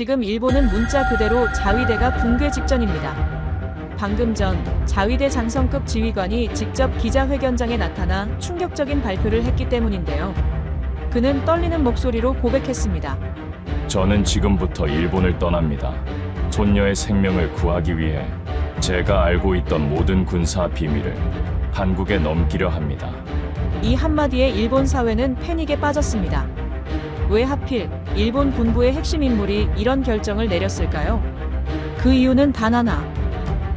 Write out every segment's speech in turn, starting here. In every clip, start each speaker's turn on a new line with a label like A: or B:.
A: 지금 일본은 문자 그대로 자위대가 붕괴 직전입니다. 방금 전 자위대 장성급 지휘관이 직접 기자회견장에 나타나 충격적인 발표를 했기 때문인데요. 그는 떨리는 목소리로 고백했습니다.
B: 저는 지금부터 일본을 떠납니다. 손녀의 생명을 구하기 위해 제가 알고 있던 모든 군사 비밀을 한국에 넘기려 합니다.
A: 이 한마디에 일본 사회는 패닉에 빠졌습니다. 왜 하필 일본 군부의 핵심 인물이 이런 결정을 내렸을까요? 그 이유는 단 하나.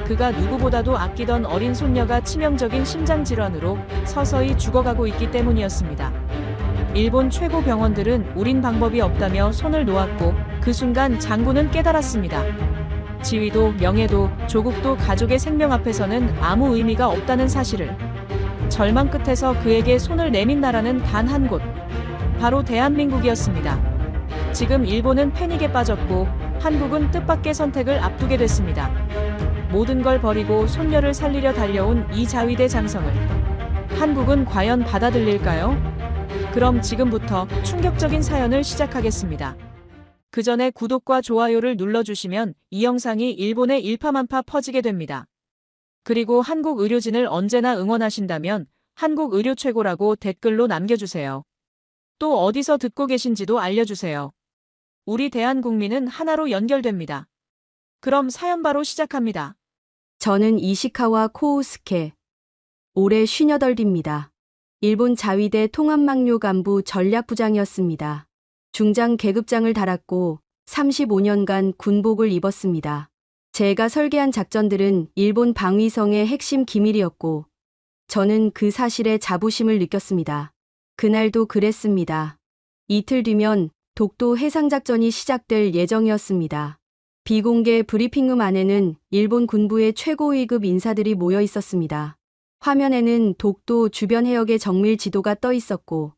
A: 그가 누구보다도 아끼던 어린 손녀가 치명적인 심장질환으로 서서히 죽어가고 있기 때문이었습니다. 일본 최고 병원들은 우린 방법이 없다며 손을 놓았고 그 순간 장군은 깨달았습니다. 지위도 명예도 조국도 가족의 생명 앞에서는 아무 의미가 없다는 사실을. 절망 끝에서 그에게 손을 내민 나라는 단 한 곳. 바로 대한민국이었습니다. 지금 일본은 패닉에 빠졌고 한국은 뜻밖의 선택을 앞두게 됐습니다. 모든 걸 버리고 손녀를 살리려 달려온 이 자위대 장성을 한국은 과연 받아들일까요? 그럼 지금부터 충격적인 사연을 시작하겠습니다. 그 전에 구독과 좋아요를 눌러주시면 이 영상이 일본에 일파만파 퍼지게 됩니다. 그리고 한국 의료진을 언제나 응원하신다면 한국 의료 최고라고 댓글로 남겨주세요. 또 어디서 듣고 계신지도 알려주세요. 우리 대한국민은 하나로 연결됩니다. 그럼 사연 바로 시작합니다.
C: 저는 이시카와 코우스케. 올해 58입니다. 일본 자위대 통합망료 간부 전략부장이었습니다. 중장 계급장을 달았고 35년간 군복을 입었습니다. 제가 설계한 작전들은 일본 방위성의 핵심 기밀이었고 저는 그 사실에 자부심을 느꼈습니다. 그날도 그랬습니다. 이틀 뒤면 독도 해상작전이 시작될 예정이었습니다. 비공개 브리핑룸 안에는 일본 군부의 최고위급 인사들이 모여 있었습니다. 화면에는 독도 주변 해역의 정밀 지도가 떠 있었고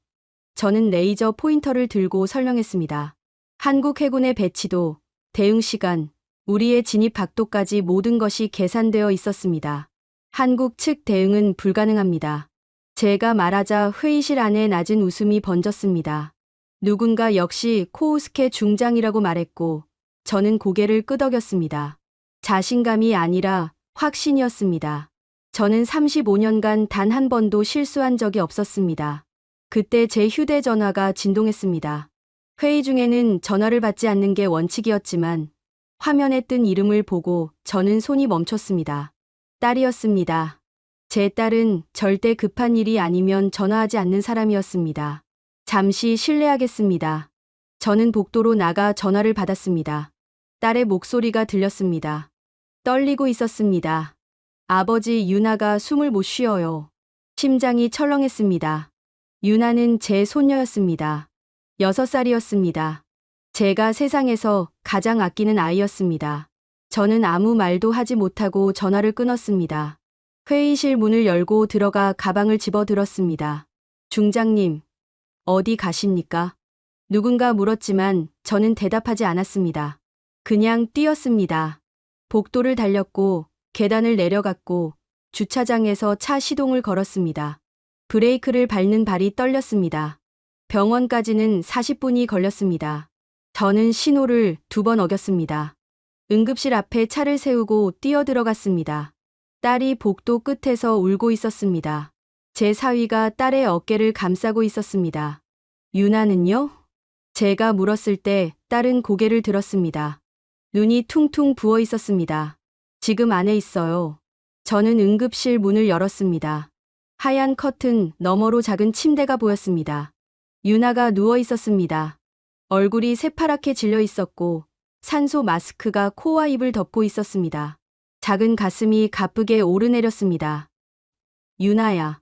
C: 저는 레이저 포인터를 들고 설명했습니다. 한국 해군의 배치도, 대응 시간, 우리의 진입 각도까지 모든 것이 계산되어 있었습니다. 한국 측 대응은 불가능합니다. 제가 말하자 회의실 안에 낮은 웃음이 번졌습니다. 누군가 역시 코우스케 중장이라고 말했고 저는 고개를 끄덕였습니다. 자신감이 아니라 확신이었습니다. 저는 35년간 단 한 번도 실수한 적이 없었습니다. 그때 제 휴대전화가 진동했습니다. 회의 중에는 전화를 받지 않는 게 원칙이었지만 화면에 뜬 이름을 보고 저는 손이 멈췄습니다. 딸이었습니다. 제 딸은 절대 급한 일이 아니면 전화하지 않는 사람이었습니다. 잠시 실례하겠습니다. 저는 복도로 나가 전화를 받았습니다. 딸의 목소리가 들렸습니다. 떨리고 있었습니다. 아버지 유나가 숨을 못 쉬어요. 심장이 철렁했습니다. 유나는 제 손녀였습니다. 6살이었습니다. 제가 세상에서 가장 아끼는 아이였습니다. 저는 아무 말도 하지 못하고 전화를 끊었습니다. 회의실 문을 열고 들어가 가방을 집어들었습니다. 중장님, 어디 가십니까? 누군가 물었지만 저는 대답하지 않았습니다. 그냥 뛰었습니다. 복도를 달렸고 계단을 내려갔고 주차장에서 차 시동을 걸었습니다. 브레이크를 밟는 발이 떨렸습니다. 병원까지는 40분이 걸렸습니다. 저는 신호를 2번 어겼습니다. 응급실 앞에 차를 세우고 뛰어들어갔습니다. 딸이 복도 끝에서 울고 있었습니다. 제 사위가 딸의 어깨를 감싸고 있었습니다. 유나는요? 제가 물었을 때 딸은 고개를 들었습니다. 눈이 퉁퉁 부어 있었습니다. 지금 안에 있어요. 저는 응급실 문을 열었습니다. 하얀 커튼 너머로 작은 침대가 보였습니다. 유나가 누워 있었습니다. 얼굴이 새파랗게 질려 있었고 산소 마스크가 코와 입을 덮고 있었습니다. 작은 가슴이 가쁘게 오르내렸습니다. 유나야.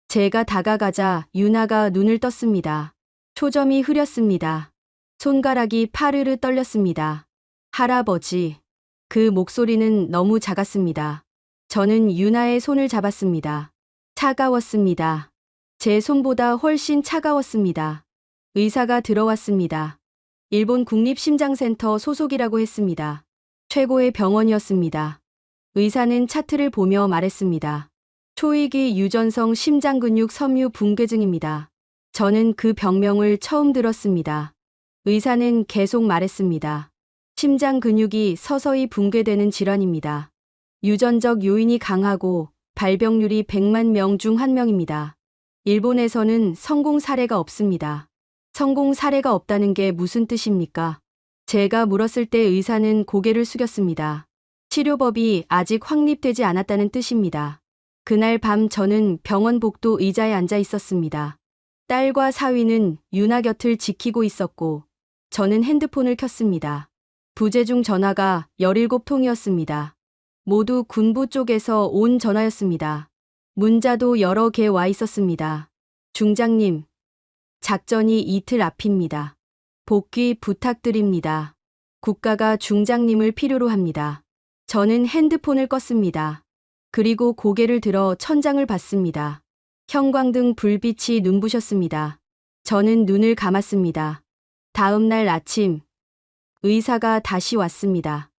C: 제가 다가가자 유나가 눈을 떴습니다. 초점이 흐렸습니다. 손가락이 파르르 떨렸습니다. 할아버지. 그 목소리는 너무 작았습니다. 저는 유나의 손을 잡았습니다. 차가웠습니다. 제 손보다 훨씬 차가웠습니다. 의사가 들어왔습니다. 일본 국립심장센터 소속이라고 했습니다. 최고의 병원이었습니다. 의사는 차트를 보며 말했습니다. 초이기 유전성 심장근육 섬유 붕괴증입니다. 저는 그 병명을 처음 들었습니다. 의사는 계속 말했습니다. 심장 근육이 서서히 붕괴되는 질환입니다. 유전적 요인이 강하고 발병률이 100만 명 중 1명입니다. 일본에서는 성공 사례가 없습니다. 성공 사례가 없다는 게 무슨 뜻입니까? 제가 물었을 때 의사는 고개를 숙였습니다. 치료법이 아직 확립되지 않았다는 뜻입니다. 그날 밤 저는 병원 복도 의자에 앉아 있었습니다. 딸과 사위는 유나 곁을 지키고 있었고 저는 핸드폰을 켰습니다. 부재중 전화가 17통이었습니다. 모두 군부 쪽에서 온 전화였습니다. 문자도 여러 개 와 있었습니다. 중장님, 작전이 이틀 앞입니다. 복귀 부탁드립니다. 국가가 중장님을 필요로 합니다. 저는 핸드폰을 껐습니다. 그리고 고개를 들어 천장을 봤습니다. 형광등 불빛이 눈부셨습니다. 저는 눈을 감았습니다. 다음 날 아침, 의사가 다시 왔습니다.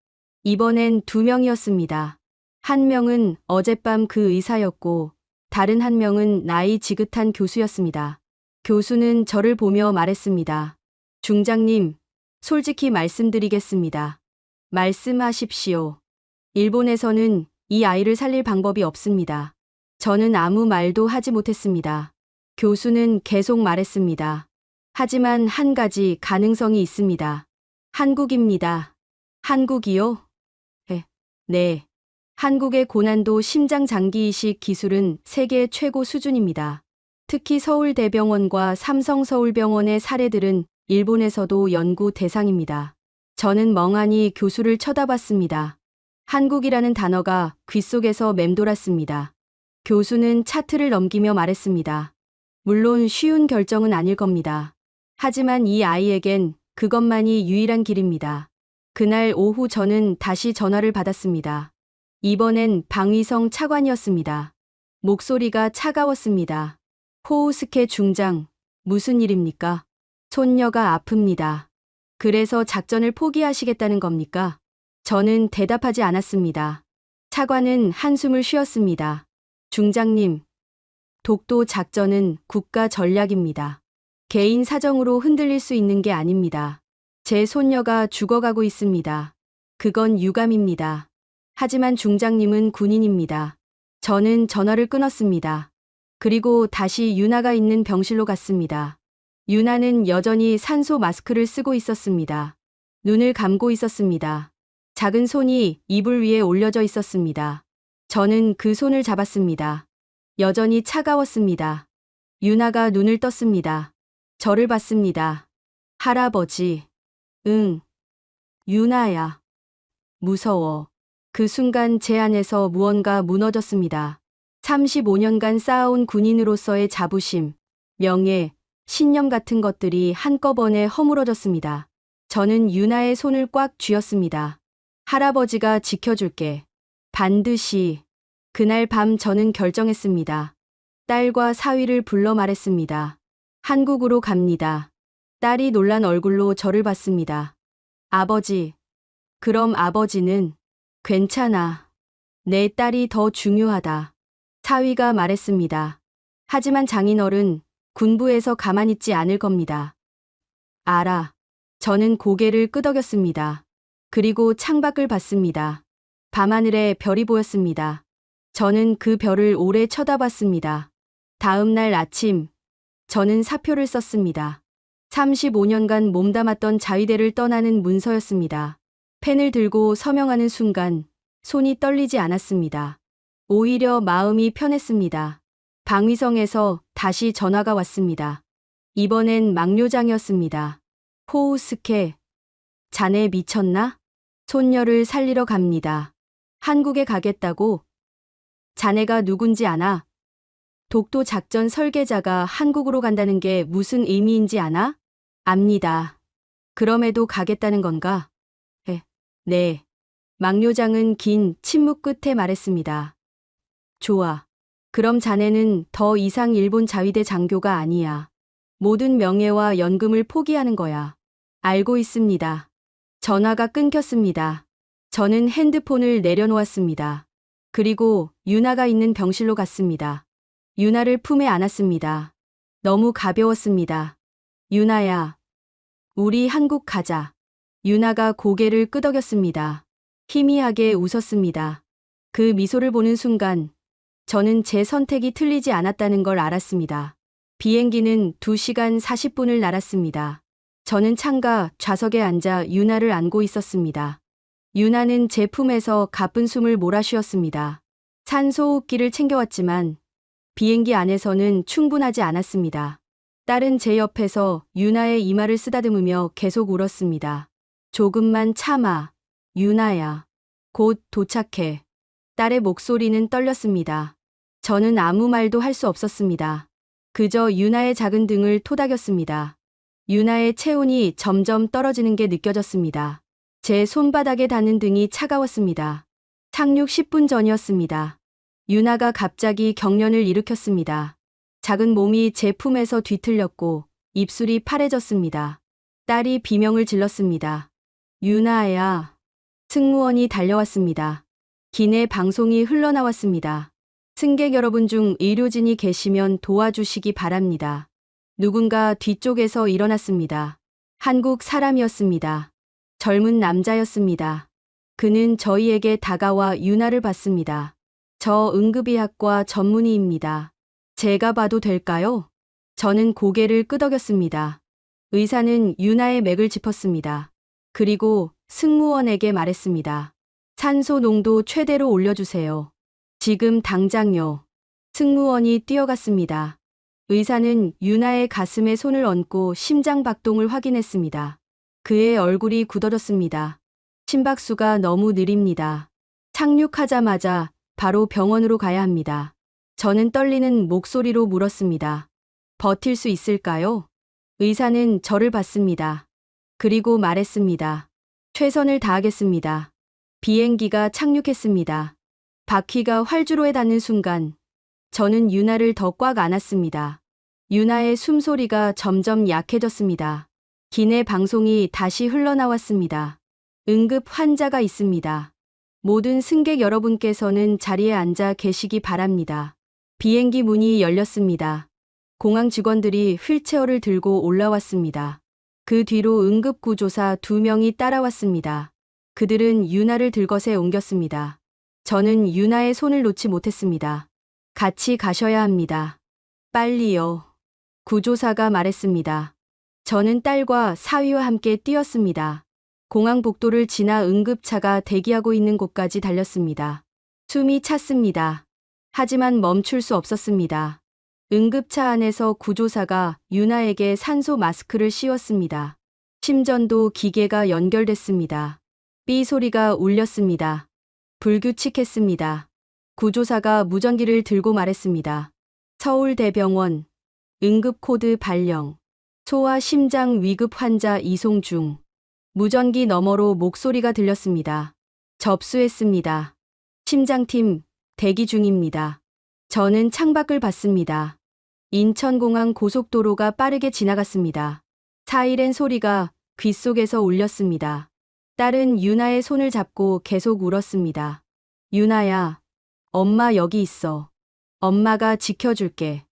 C: 이번엔 2명이었습니다. 한 명은 어젯밤 그 의사였고, 다른 한 명은 나이 지긋한 교수였습니다. 교수는 저를 보며 말했습니다. 중장님, 솔직히 말씀드리겠습니다. 말씀하십시오. 일본에서는 이 아이를 살릴 방법이 없습니다. 저는 아무 말도 하지 못했습니다. 교수는 계속 말했습니다. 하지만 한 가지 가능성이 있습니다. 한국입니다. 한국이요? 네. 한국의 고난도 심장 장기 이식 기술은 세계 최고 수준입니다. 특히 서울대병원과 삼성서울병원의 사례들은 일본에서도 연구 대상입니다. 저는 멍하니 교수를 쳐다봤습니다. 한국이라는 단어가 귓속에서 맴돌았습니다. 교수는 차트를 넘기며 말했습니다. 물론 쉬운 결정은 아닐 겁니다. 하지만 이 아이에겐 그것만이 유일한 길입니다. 그날 오후 저는 다시 전화를 받았습니다. 이번엔 방위성 차관이었습니다. 목소리가 차가웠습니다. 코우스케 중장, 무슨 일입니까? 손녀가 아픕니다. 그래서 작전을 포기하시겠다는 겁니까? 저는 대답하지 않았습니다. 차관은 한숨을 쉬었습니다. 중장님, 독도 작전은 국가 전략입니다. 개인 사정으로 흔들릴 수 있는 게 아닙니다. 제 손녀가 죽어가고 있습니다. 그건 유감입니다. 하지만 중장님은 군인입니다. 저는 전화를 끊었습니다. 그리고 다시 유나가 있는 병실로 갔습니다. 유나는 여전히 산소 마스크를 쓰고 있었습니다. 눈을 감고 있었습니다. 작은 손이 이불 위에 올려져 있었습니다. 저는 그 손을 잡았습니다. 여전히 차가웠습니다. 유나가 눈을 떴습니다. 저를 봤습니다. 할아버지. 응. 유나야. 무서워. 그 순간 제 안에서 무언가 무너졌습니다. 35년간 쌓아온 군인으로서의 자부심, 명예, 신념 같은 것들이 한꺼번에 허물어졌습니다. 저는 유나의 손을 꽉 쥐었습니다. 할아버지가 지켜줄게. 반드시. 그날 밤 저는 결정했습니다. 딸과 사위를 불러 말했습니다. 한국으로 갑니다. 딸이 놀란 얼굴로 저를 봤습니다. 아버지. 그럼 아버지는? 괜찮아. 내 딸이 더 중요하다. 사위가 말했습니다. 하지만 장인어른, 군부에서 가만히 있지 않을 겁니다. 알아. 저는 고개를 끄덕였습니다. 그리고 창밖을 봤습니다. 밤하늘에 별이 보였습니다. 저는 그 별을 오래 쳐다봤습니다. 다음 날 아침, 저는 사표를 썼습니다. 35년간 몸담았던 자위대를 떠나는 문서였습니다. 펜을 들고 서명하는 순간 손이 떨리지 않았습니다. 오히려 마음이 편했습니다. 방위성에서 다시 전화가 왔습니다. 이번엔 막료장이었습니다. 코우스케, 자네 미쳤나? 손녀를 살리러 갑니다. 한국에 가겠다고? 자네가 누군지 아나? 독도 작전 설계자가 한국으로 간다는 게 무슨 의미인지 아나? 압니다. 그럼에도 가겠다는 건가? 네. 막료장은 긴 침묵 끝에 말했습니다. 좋아. 그럼 자네는 더 이상 일본 자위대 장교가 아니야. 모든 명예와 연금을 포기하는 거야. 알고 있습니다. 전화가 끊겼습니다. 저는 핸드폰을 내려놓았습니다. 그리고 유나가 있는 병실로 갔습니다. 유나를 품에 안았습니다. 너무 가벼웠습니다. 유나야, 우리 한국 가자. 유나가 고개를 끄덕였습니다. 희미하게 웃었습니다. 그 미소를 보는 순간 저는 제 선택이 틀리지 않았다는 걸 알았습니다. 비행기는 2시간 40분을 날았습니다. 저는 창가 좌석에 앉아 유나를 안고 있었습니다. 유나는 제 품에서 가쁜 숨을 몰아쉬었습니다. 산소호흡기를 챙겨왔지만 비행기 안에서는 충분하지 않았습니다. 딸은 제 옆에서 유나의 이마를 쓰다듬으며 계속 울었습니다. 조금만 참아, 유나야. 곧 도착해. 딸의 목소리는 떨렸습니다. 저는 아무 말도 할 수 없었습니다. 그저 유나의 작은 등을 토닥였습니다. 유나의 체온이 점점 떨어지는 게 느껴졌습니다. 제 손바닥에 닿는 등이 차가웠습니다. 착륙 10분 전이었습니다. 유나가 갑자기 경련을 일으켰습니다. 작은 몸이 제 품에서 뒤틀렸고 입술이 파래졌습니다. 딸이 비명을 질렀습니다. 유나야. 승무원이 달려왔습니다. 기내 방송이 흘러나왔습니다. 승객 여러분 중 의료진이 계시면 도와주시기 바랍니다. 누군가 뒤쪽에서 일어났습니다. 한국 사람이었습니다. 젊은 남자였습니다. 그는 저희에게 다가와 유나를 봤습니다. 저 응급의학과 전문의입니다. 제가 봐도 될까요? 저는 고개를 끄덕였습니다. 의사는 유나의 맥을 짚었습니다. 그리고 승무원에게 말했습니다. 산소 농도 최대로 올려주세요. 지금 당장요. 승무원이 뛰어갔습니다. 의사는 유나의 가슴에 손을 얹고 심장 박동을 확인했습니다. 그의 얼굴이 굳어졌습니다. 심박수가 너무 느립니다. 착륙하자마자 바로 병원으로 가야 합니다. 저는 떨리는 목소리로 물었습니다. 버틸 수 있을까요? 의사는 저를 봤습니다. 그리고 말했습니다. 최선을 다하겠습니다. 비행기가 착륙했습니다. 바퀴가 활주로에 닿는 순간 저는 유나를 더 꽉 안았습니다. 유나의 숨소리가 점점 약해졌습니다. 기내 방송이 다시 흘러나왔습니다. 응급 환자가 있습니다. 모든 승객 여러분께서는 자리에 앉아 계시기 바랍니다. 비행기 문이 열렸습니다. 공항 직원들이 휠체어를 들고 올라왔습니다. 그 뒤로 응급구조사 2명이 따라왔습니다. 그들은 유나를 들것에 옮겼습니다. 저는 유나의 손을 놓지 못했습니다. 같이 가셔야 합니다. 빨리요. 구조사가 말했습니다. 저는 딸과 사위와 함께 뛰었습니다. 공항 복도를 지나 응급차가 대기하고 있는 곳까지 달렸습니다. 숨이 찼습니다. 하지만 멈출 수 없었습니다. 응급차 안에서 구조사가 유나에게 산소 마스크를 씌웠습니다. 심전도 기계가 연결됐습니다. 삐 소리가 울렸습니다. 불규칙했습니다. 구조사가 무전기를 들고 말했습니다. 서울대병원, 응급코드 발령, 소아 심장 위급 환자 이송 중. 무전기 너머로 목소리가 들렸습니다. 접수했습니다. 심장팀 대기 중입니다. 저는 창밖을 봤습니다. 인천공항 고속도로가 빠르게 지나갔습니다. 사이렌 소리가 귓속에서 울렸습니다. 딸은 유나의 손을 잡고 계속 울었습니다. 유나야, 엄마 여기 있어. 엄마가 지켜줄게.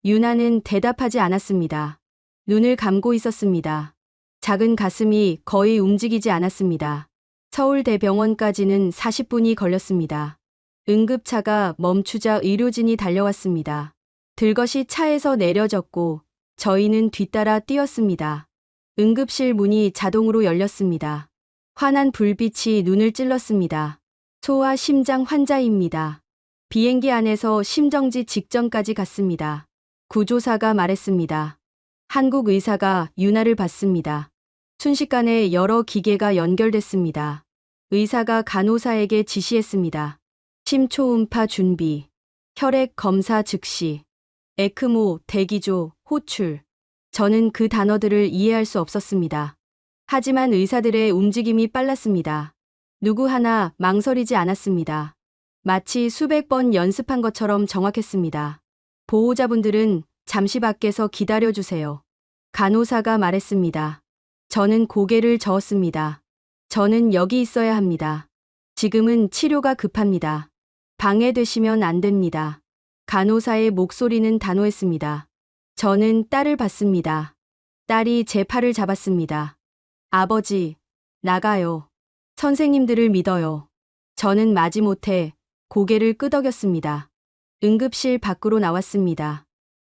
C: 유나는 대답하지 않았습니다. 눈을 감고 있었습니다. 작은 가슴이 거의 움직이지 않았습니다. 서울대병원까지는 40분이 걸렸습니다. 응급차가 멈추자 의료진이 달려왔습니다. 들것이 차에서 내려졌고 저희는 뒤따라 뛰었습니다. 응급실 문이 자동으로 열렸습니다. 환한 불빛이 눈을 찔렀습니다. 소아 심장 환자입니다. 비행기 안에서 심정지 직전까지 갔습니다. 구조사가 말했습니다. 한국 의사가 유나를 봤습니다. 순식간에 여러 기계가 연결됐습니다. 의사가 간호사에게 지시했습니다. 심초음파 준비, 혈액 검사 즉시, 에크모 대기조 호출. 저는 그 단어들을 이해할 수 없었습니다. 하지만 의사들의 움직임이 빨랐습니다. 누구 하나 망설이지 않았습니다. 마치 수백 번 연습한 것처럼 정확했습니다. 보호자분들은 잠시 밖에서 기다려주세요. 간호사가 말했습니다. 저는 고개를 저었습니다. 저는 여기 있어야 합니다. 지금은 치료가 급합니다. 방해되시면 안 됩니다. 간호사의 목소리는 단호했습니다. 저는 딸을 봤습니다. 딸이 제 팔을 잡았습니다. 아버지, 나가요. 선생님들을 믿어요. 저는 마지못해 고개를 끄덕였습니다. 응급실 밖으로 나왔습니다.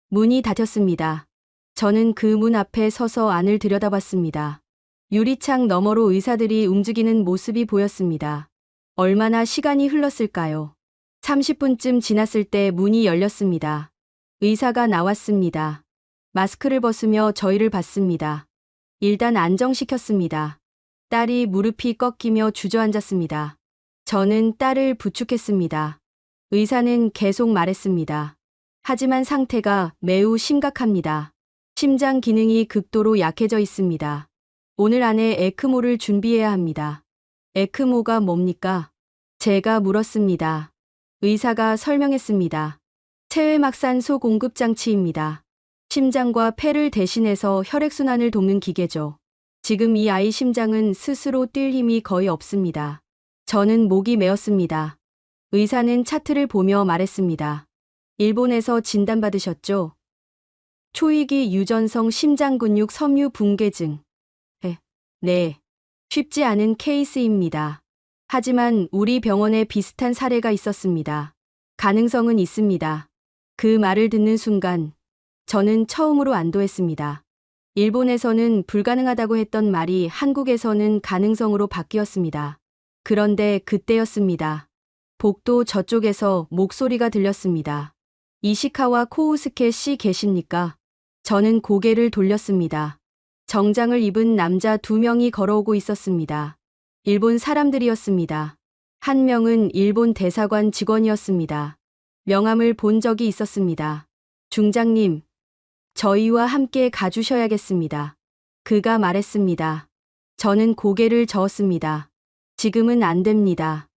C: 문이 닫혔습니다. 저는 그 문 앞에 서서 안을 들여다봤습니다. 유리창 너머로 의사들이 움직이는 모습이 보였습니다. 얼마나 시간이 흘렀을까요? 30분쯤 지났을 때 문이 열렸습니다. 의사가 나왔습니다. 마스크를 벗으며 저희를 봤습니다. 일단 안정시켰습니다. 딸이 무릎이 꺾이며 주저앉았습니다. 저는 딸을 부축했습니다. 의사는 계속 말했습니다. 하지만 상태가 매우 심각합니다. 심장 기능이 극도로 약해져 있습니다. 오늘 안에 에크모를 준비해야 합니다. 에크모가 뭡니까? 제가 물었습니다. 의사가 설명했습니다. 체외막산소 공급 장치입니다. 심장과 폐를 대신해서 혈액순환을 돕는 기계죠. 지금 이 아이 심장은 스스로 뛸 힘이 거의 없습니다. 저는 목이 메었습니다. 의사는 차트를 보며 말했습니다. 일본에서 진단받으셨죠? 초위기 유전성 심장근육 섬유 붕괴증. 네. 쉽지 않은 케이스입니다. 하지만 우리 병원에 비슷한 사례가 있었습니다. 가능성은 있습니다. 그 말을 듣는 순간 저는 처음으로 안도했습니다. 일본에서는 불가능하다고 했던 말이 한국에서는 가능성으로 바뀌었습니다. 그런데 그때였습니다. 복도 저쪽에서 목소리가 들렸습니다. 이시카와 코우스케 씨 계십니까? 저는 고개를 돌렸습니다. 정장을 입은 남자 2명이 걸어오고 있었습니다. 일본 사람들이었습니다. 한 명은 일본 대사관 직원이었습니다. 명함을 본 적이 있었습니다. 중장님, 저희와 함께 가주셔야겠습니다. 그가 말했습니다. 저는 고개를 저었습니다. 지금은 안 됩니다.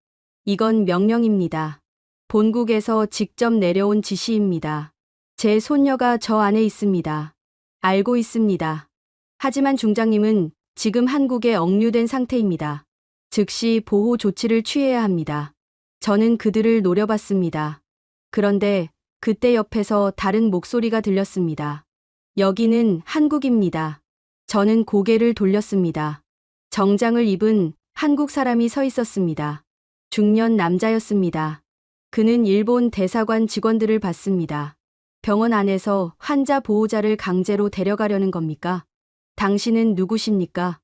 C: 이건 명령입니다. 본국에서 직접 내려온 지시입니다. 제 손녀가 저 안에 있습니다. 알고 있습니다. 하지만 중장님은 지금 한국에 억류된 상태입니다. 즉시 보호 조치를 취해야 합니다. 저는 그들을 노려봤습니다. 그런데 그때 옆에서 다른 목소리가 들렸습니다. 여기는 한국입니다. 저는 고개를 돌렸습니다. 정장을 입은 한국 사람이 서 있었습니다. 중년 남자였습니다. 그는 일본 대사관 직원들을 봤습니다. 병원 안에서 환자 보호자를 강제로 데려가려는 겁니까? 당신은 누구십니까?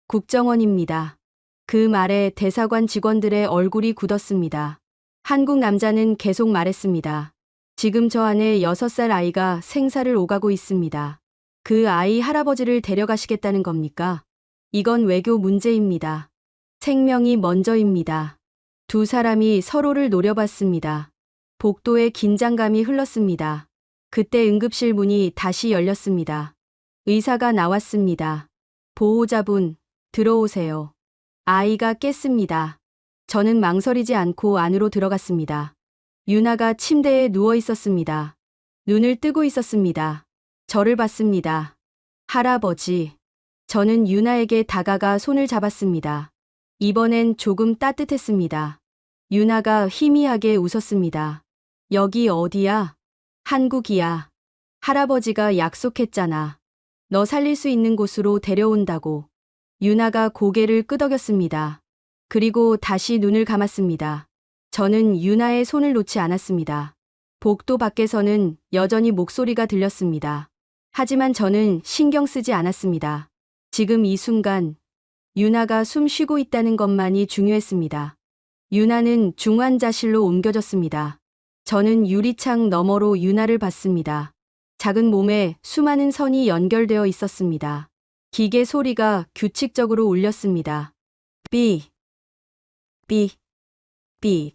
C: 국정원입니다. 그 말에 대사관 직원들의 얼굴이 굳었습니다. 한국 남자는 계속 말했습니다. 지금 저 안에 6살 아이가 생사를 오가고 있습니다. 그 아이 할아버지를 데려가시겠다는 겁니까? 이건 외교 문제입니다. 생명이 먼저입니다. 두 사람이 서로를 노려봤습니다. 복도에 긴장감이 흘렀습니다. 그때 응급실 문이 다시 열렸습니다. 의사가 나왔습니다. 보호자분, 들어오세요. 아이가 깼습니다. 저는 망설이지 않고 안으로 들어갔습니다. 유나가 침대에 누워 있었습니다. 눈을 뜨고 있었습니다. 저를 봤습니다. 할아버지. 저는 유나에게 다가가 손을 잡았습니다. 이번엔 조금 따뜻했습니다. 유나가 희미하게 웃었습니다. 여기 어디야? 한국이야. 할아버지가 약속했잖아. 너 살릴 수 있는 곳으로 데려온다고. 유나가 고개를 끄덕였습니다. 그리고 다시 눈을 감았습니다. 저는 유나의 손을 놓지 않았습니다. 복도 밖에서는 여전히 목소리가 들렸습니다. 하지만 저는 신경 쓰지 않았습니다. 지금 이 순간 유나가 숨 쉬고 있다는 것만이 중요했습니다. 유나는 중환자실로 옮겨졌습니다. 저는 유리창 너머로 유나를 봤습니다. 작은 몸에 수많은 선이 연결되어 있었습니다. 기계 소리가 규칙적으로 울렸습니다. 삐, 삐, 삐.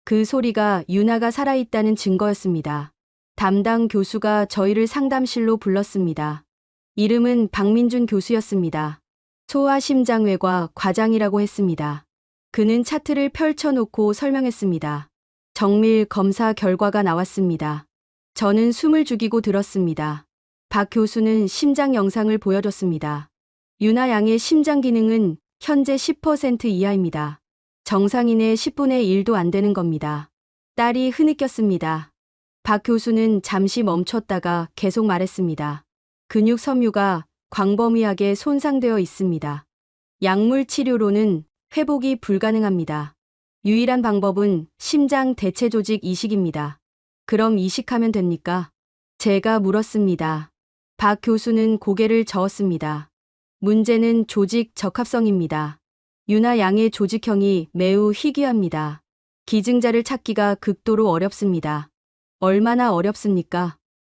C: 그 소리가 유나가 살아있다는 증거였습니다. 담당 교수가 저희를 상담실로 불렀습니다. 이름은 박민준 교수였습니다. 소아심장외과 과장이라고 했습니다. 그는 차트를 펼쳐놓고 설명했습니다. 정밀 검사 결과가 나왔습니다. 저는 숨을 죽이고 들었습니다. 박 교수는 심장 영상을 보여줬습니다. 유나 양의 심장 기능은 현재 10% 이하입니다. 정상인의 10분의 1도 안 되는 겁니다. 딸이 흐느꼈습니다. 박 교수는 잠시 멈췄다가 계속 말했습니다. 근육 섬유가 광범위하게 손상되어 있습니다. 약물 치료로는 회복이 불가능합니다. 유일한 방법은 심장 대체 조직 이식입니다. 그럼 이식하면 됩니까? 제가 물었습니다. 박 교수는 고개를 저었습니다. 문제는 조직 적합성입니다. 유나 양의 조직형이 매우 희귀합니다. 기증자를 찾기가 극도로 어렵습니다. 얼마나 어렵습니까?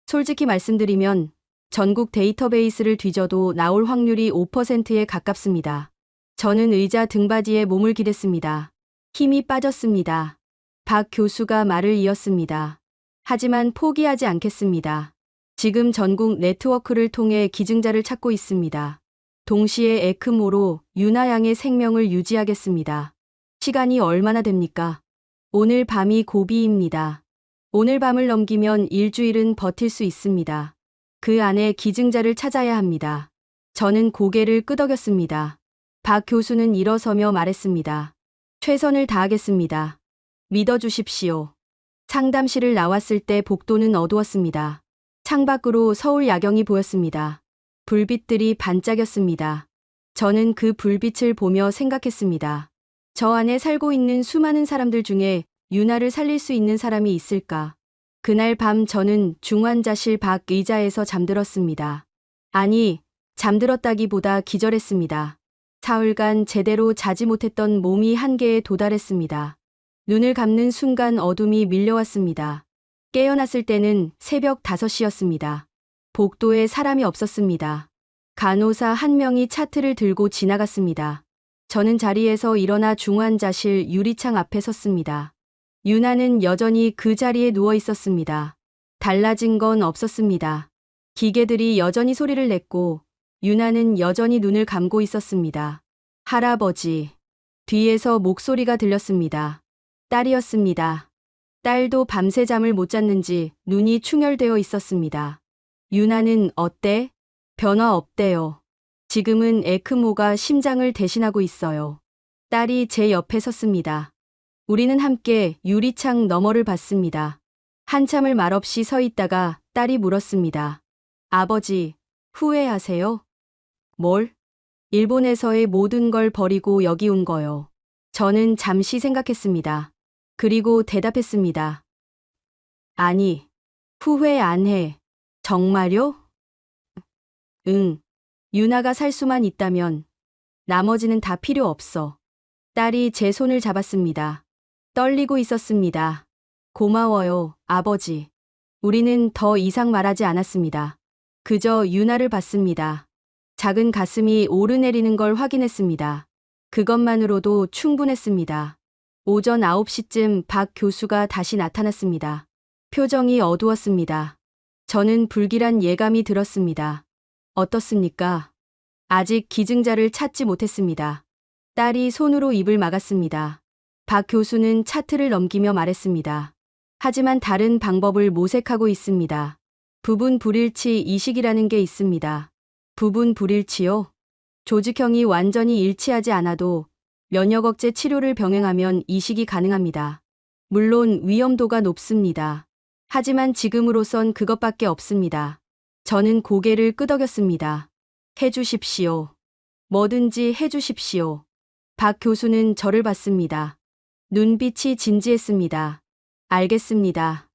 C: 솔직히 말씀드리면 전국 데이터베이스를 뒤져도 나올 확률이 5%에 가깝습니다. 저는 의자 등받이에 몸을 기댔습니다. 힘이 빠졌습니다. 박 교수가 말을 이었습니다. 하지만 포기하지 않겠습니다. 지금 전국 네트워크를 통해 기증자를 찾고 있습니다. 동시에 에크모로 유나 양의 생명을 유지하겠습니다. 시간이 얼마나 됩니까? 오늘 밤이 고비입니다. 오늘 밤을 넘기면 일주일은 버틸 수 있습니다. 그 안에 기증자를 찾아야 합니다. 저는 고개를 끄덕였습니다. 박 교수는 일어서며 말했습니다. 최선을 다하겠습니다. 믿어주십시오. 상담실을 나왔을 때 복도는 어두웠습니다. 창밖으로 서울 야경이 보였습니다. 불빛들이 반짝였습니다. 저는 그 불빛을 보며 생각했습니다. 저 안에 살고 있는 수많은 사람들 중에 유나를 살릴 수 있는 사람이 있을까? 그날 밤 저는 중환자실 밖 의자에서 잠들었습니다. 아니, 잠들었다기보다 기절했습니다. 사흘간 제대로 자지 못했던 몸이 한계에 도달했습니다. 눈을 감는 순간 어둠이 밀려왔습니다. 깨어났을 때는 새벽 5시였습니다. 복도에 사람이 없었습니다. 간호사 한 명이 차트를 들고 지나갔습니다. 저는 자리에서 일어나 중환자실 유리창 앞에 섰습니다. 유나는 여전히 그 자리에 누워 있었습니다. 달라진 건 없었습니다. 기계들이 여전히 소리를 냈고 유나는 여전히 눈을 감고 있었습니다. 할아버지. 뒤에서 목소리가 들렸습니다. 딸이었습니다. 딸도 밤새 잠을 못 잤는지 눈이 충혈되어 있었습니다. 유나는 어때? 변화 없대요. 지금은 에크모가 심장을 대신하고 있어요. 딸이 제 옆에 섰습니다. 우리는 함께 유리창 너머를 봤습니다. 한참을 말없이 서 있다가 딸이 물었습니다. 아버지, 후회하세요? 뭘? 일본에서의 모든 걸 버리고 여기 온 거요. 저는 잠시 생각했습니다. 그리고 대답했습니다. 아니, 후회 안 해. 정말요? 응. 유나가 살 수만 있다면 나머지는 다 필요 없어. 딸이 제 손을 잡았습니다. 떨리고 있었습니다. 고마워요, 아버지. 우리는 더 이상 말하지 않았습니다. 그저 유나를 봤습니다. 작은 가슴이 오르내리는 걸 확인했습니다. 그것만으로도 충분했습니다. 오전 9시쯤 박 교수가 다시 나타났습니다. 표정이 어두웠습니다. 저는 불길한 예감이 들었습니다. 어떻습니까? 아직 기증자를 찾지 못했습니다. 딸이 손으로 입을 막았습니다. 박 교수는 차트를 넘기며 말했습니다. 하지만 다른 방법을 모색하고 있습니다. 부분 불일치 이식이라는 게 있습니다. 부분 불일치요? 조직형이 완전히 일치하지 않아도 면역 억제 치료를 병행하면 이식이 가능합니다. 물론 위험도가 높습니다. 하지만 지금으로선 그것밖에 없습니다. 저는 고개를 끄덕였습니다. 해주십시오. 뭐든지 해주십시오. 박 교수는 저를 봤습니다. 눈빛이 진지했습니다. 알겠습니다.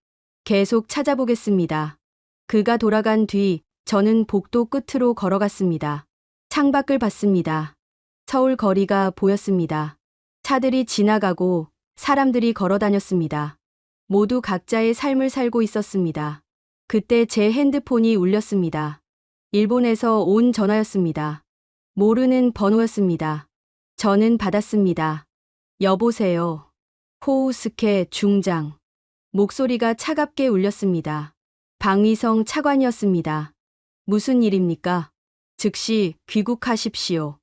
C: 계속 찾아보겠습니다. 그가 돌아간 뒤 저는 복도 끝으로 걸어갔습니다. 창밖을 봤습니다. 서울 거리가 보였습니다. 차들이 지나가고 사람들이 걸어 다녔습니다. 모두 각자의 삶을 살고 있었습니다. 그때 제 핸드폰이 울렸습니다. 일본에서 온 전화였습니다. 모르는 번호였습니다. 저는 받았습니다. 여보세요. 코우스케 중장. 목소리가 차갑게 울렸습니다. 방위성 차관이었습니다. 무슨 일입니까? 즉시 귀국하십시오.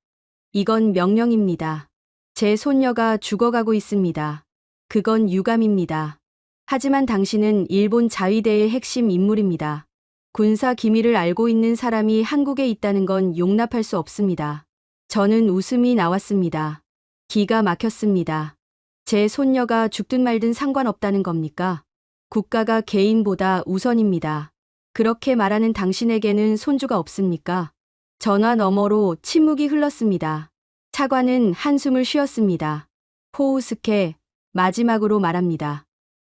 C: 이건 명령입니다. 제 손녀가 죽어가고 있습니다. 그건 유감입니다. 하지만 당신은 일본 자위대의 핵심 인물입니다. 군사 기밀을 알고 있는 사람이 한국에 있다는 건 용납할 수 없습니다. 저는 웃음이 나왔습니다. 기가 막혔습니다. 제 손녀가 죽든 말든 상관없다는 겁니까? 국가가 개인보다 우선입니다. 그렇게 말하는 당신에게는 손주가 없습니까? 전화 너머로 침묵이 흘렀습니다. 차관은 한숨을 쉬었습니다. 호우스케 마지막으로 말합니다.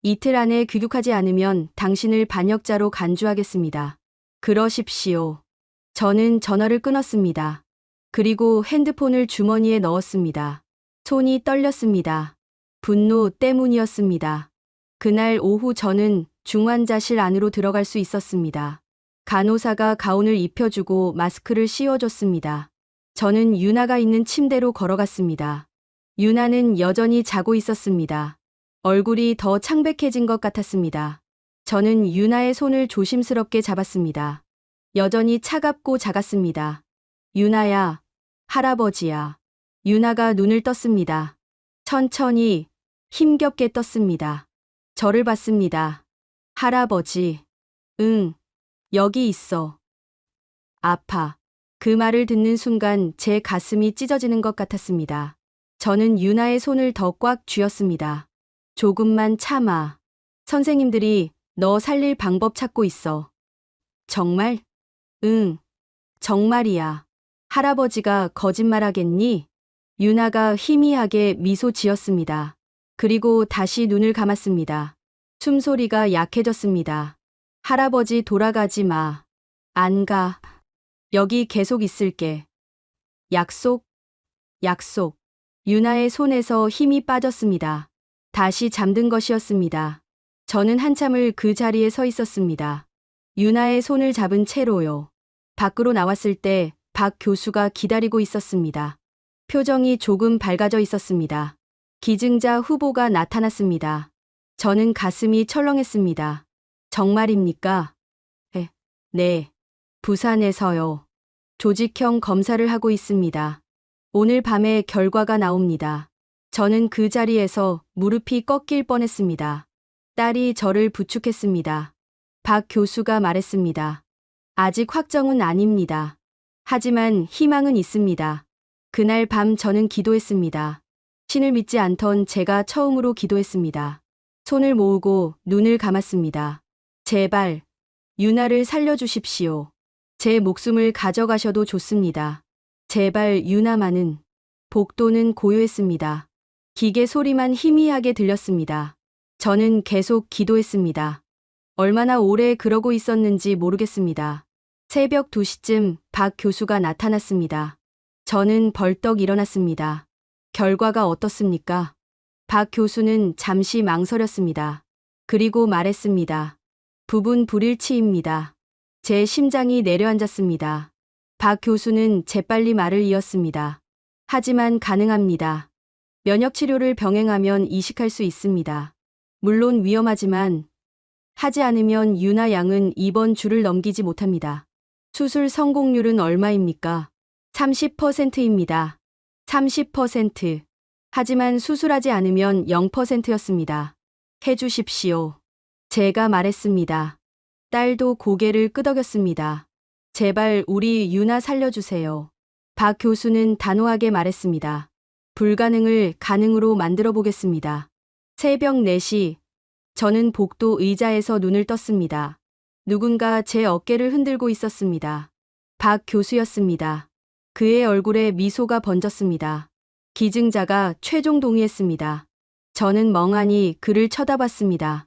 C: 이틀 안에 귀국하지 않으면 당신을 반역자로 간주하겠습니다. 그러십시오. 저는 전화를 끊었습니다. 그리고 핸드폰을 주머니에 넣었습니다. 손이 떨렸습니다. 분노 때문이었습니다. 그날 오후 저는 중환자실 안으로 들어갈 수 있었습니다. 간호사가 가운을 입혀주고 마스크를 씌워줬습니다. 저는 유나가 있는 침대로 걸어갔습니다. 유나는 여전히 자고 있었습니다. 얼굴이 더 창백해진 것 같았습니다. 저는 유나의 손을 조심스럽게 잡았습니다. 여전히 차갑고 작았습니다. 유나야, 할아버지야. 유나가 눈을 떴습니다. 천천히, 힘겹게 떴습니다. 저를 봤습니다. 할아버지. 응, 여기 있어. 아파. 그 말을 듣는 순간 제 가슴이 찢어지는 것 같았습니다. 저는 유나의 손을 더 꽉 쥐었습니다. 조금만 참아. 선생님들이 너 살릴 방법 찾고 있어. 정말? 응, 정말이야. 할아버지가 거짓말하겠니? 유나가 희미하게 미소 지었습니다. 그리고 다시 눈을 감았습니다. 숨소리가 약해졌습니다. 할아버지 돌아가지 마. 안 가. 여기 계속 있을게. 약속? 약속. 유나의 손에서 힘이 빠졌습니다. 다시 잠든 것이었습니다. 저는 한참을 그 자리에 서 있었습니다. 유나의 손을 잡은 채로요. 밖으로 나왔을 때 박 교수가 기다리고 있었습니다. 표정이 조금 밝아져 있었습니다. 기증자 후보가 나타났습니다. 저는 가슴이 철렁했습니다. 정말입니까? 네. 부산에서요. 조직형 검사를 하고 있습니다. 오늘 밤에 결과가 나옵니다. 저는 그 자리에서 무릎이 꺾일 뻔했습니다. 딸이 저를 부축했습니다. 박 교수가 말했습니다. 아직 확정은 아닙니다. 하지만 희망은 있습니다. 그날 밤 저는 기도했습니다. 신을 믿지 않던 제가 처음으로 기도했습니다. 손을 모으고 눈을 감았습니다. 제발, 유나를 살려주십시오. 제 목숨을 가져가셔도 좋습니다. 제발 유나만은. 복도는 고요했습니다. 기계 소리만 희미하게 들렸습니다. 저는 계속 기도했습니다. 얼마나 오래 그러고 있었는지 모르겠습니다. 새벽 2시쯤 박 교수가 나타났습니다. 저는 벌떡 일어났습니다. 결과가 어떻습니까? 박 교수는 잠시 망설였습니다. 그리고 말했습니다. 부분 불일치입니다. 제 심장이 내려앉았습니다. 박 교수는 재빨리 말을 이었습니다. 하지만 가능합니다. 면역 치료를 병행하면 이식할 수 있습니다. 물론 위험하지만 하지 않으면 유나 양은 이번 주를 넘기지 못합니다. 수술 성공률은 얼마입니까? 30%입니다. 30%. 하지만 수술하지 않으면 0%였습니다. 해주십시오. 제가 말했습니다. 딸도 고개를 끄덕였습니다. 제발 우리 유나 살려주세요. 박 교수는 단호하게 말했습니다. 불가능을 가능으로 만들어 보겠습니다. 새벽 4시, 저는 복도 의자에서 눈을 떴습니다. 누군가 제 어깨를 흔들고 있었습니다. 박 교수였습니다. 그의 얼굴에 미소가 번졌습니다. 기증자가 최종 동의했습니다. 저는 멍하니 그를 쳐다봤습니다.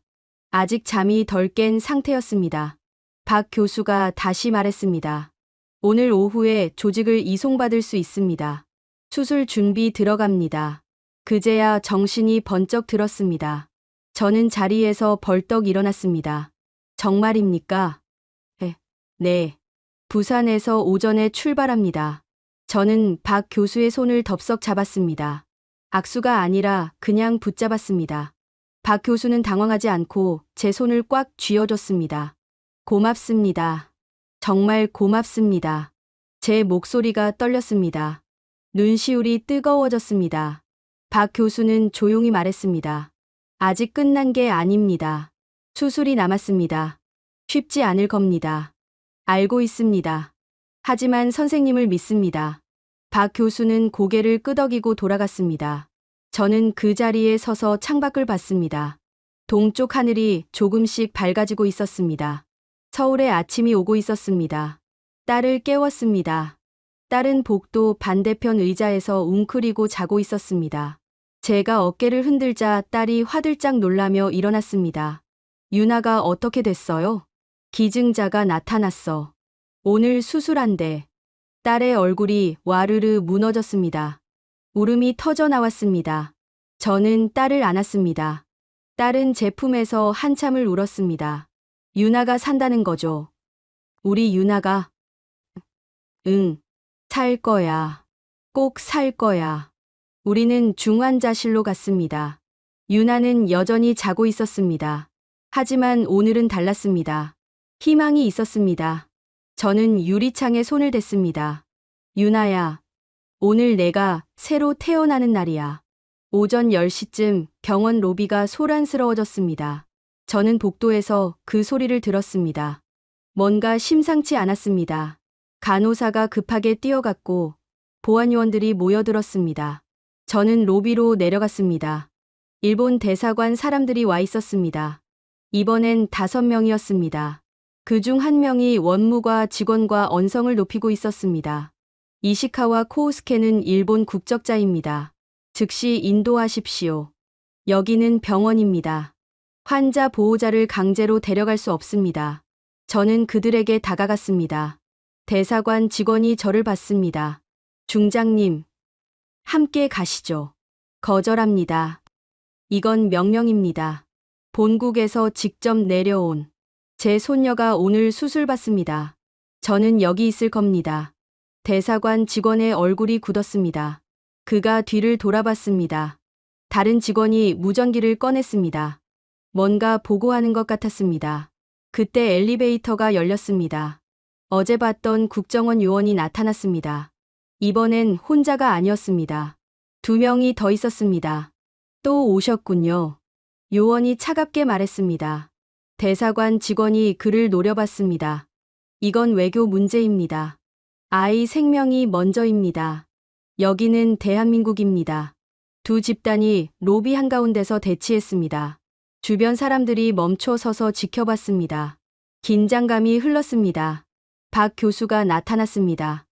C: 아직 잠이 덜 깬 상태였습니다. 박 교수가 다시 말했습니다. 오늘 오후에 조직을 이송받을 수 있습니다. 수술 준비 들어갑니다. 그제야 정신이 번쩍 들었습니다. 저는 자리에서 벌떡 일어났습니다. 정말입니까? 네. 부산에서 오전에 출발합니다. 저는 박 교수의 손을 덥석 잡았습니다. 악수가 아니라 그냥 붙잡았습니다. 박 교수는 당황하지 않고 제 손을 꽉 쥐어줬습니다. 고맙습니다. 정말 고맙습니다. 제 목소리가 떨렸습니다. 눈시울이 뜨거워졌습니다. 박 교수는 조용히 말했습니다. 아직 끝난 게 아닙니다. 수술이 남았습니다. 쉽지 않을 겁니다. 알고 있습니다. 하지만 선생님을 믿습니다. 박 교수는 고개를 끄덕이고 돌아갔습니다. 저는 그 자리에 서서 창밖을 봤습니다. 동쪽 하늘이 조금씩 밝아지고 있었습니다. 서울의 아침이 오고 있었습니다. 딸을 깨웠습니다. 딸은 복도 반대편 의자에서 웅크리고 자고 있었습니다. 제가 어깨를 흔들자 딸이 화들짝 놀라며 일어났습니다. 유나가 어떻게 됐어요? 기증자가 나타났어. 오늘 수술한대. 딸의 얼굴이 와르르 무너졌습니다. 울음이 터져 나왔습니다. 저는 딸을 안았습니다. 딸은 제 품에서 한참을 울었습니다. 유나가 산다는 거죠. 우리 유나가. 응, 살 거야. 꼭 살 거야. 우리는 중환자실로 갔습니다. 유나는 여전히 자고 있었습니다. 하지만 오늘은 달랐습니다. 희망이 있었습니다. 저는 유리창에 손을 댔습니다. 유나야, 오늘 내가 새로 태어나는 날이야. 오전 10시쯤 병원 로비가 소란스러워졌습니다. 저는 복도에서 그 소리를 들었습니다. 뭔가 심상치 않았습니다. 간호사가 급하게 뛰어갔고 보안요원들이 모여들었습니다. 저는 로비로 내려갔습니다. 일본 대사관 사람들이 와 있었습니다. 이번엔 5명이었습니다. 그중 1명이 원무과 직원과 언성을 높이고 있었습니다. 이시카와 코우스케는 일본 국적자입니다. 즉시 인도하십시오. 여기는 병원입니다. 환자 보호자를 강제로 데려갈 수 없습니다. 저는 그들에게 다가갔습니다. 대사관 직원이 저를 봤습니다. 중장님, 함께 가시죠. 거절합니다. 이건 명령입니다. 본국에서 직접 내려온 제 손녀가 오늘 수술받습니다. 저는 여기 있을 겁니다. 대사관 직원의 얼굴이 굳었습니다. 그가 뒤를 돌아봤습니다. 다른 직원이 무전기를 꺼냈습니다. 뭔가 보고하는 것 같았습니다. 그때 엘리베이터가 열렸습니다. 어제 봤던 국정원 요원이 나타났습니다. 이번엔 혼자가 아니었습니다. 2명이 더 있었습니다. 또 오셨군요. 요원이 차갑게 말했습니다. 대사관 직원이 그를 노려봤습니다. 이건 외교 문제입니다. 아이 생명이 먼저입니다. 여기는 대한민국입니다. 2 집단이 로비 한가운데서 대치했습니다. 주변 사람들이 멈춰 서서 지켜봤습니다. 긴장감이 흘렀습니다. 박 교수가 나타났습니다.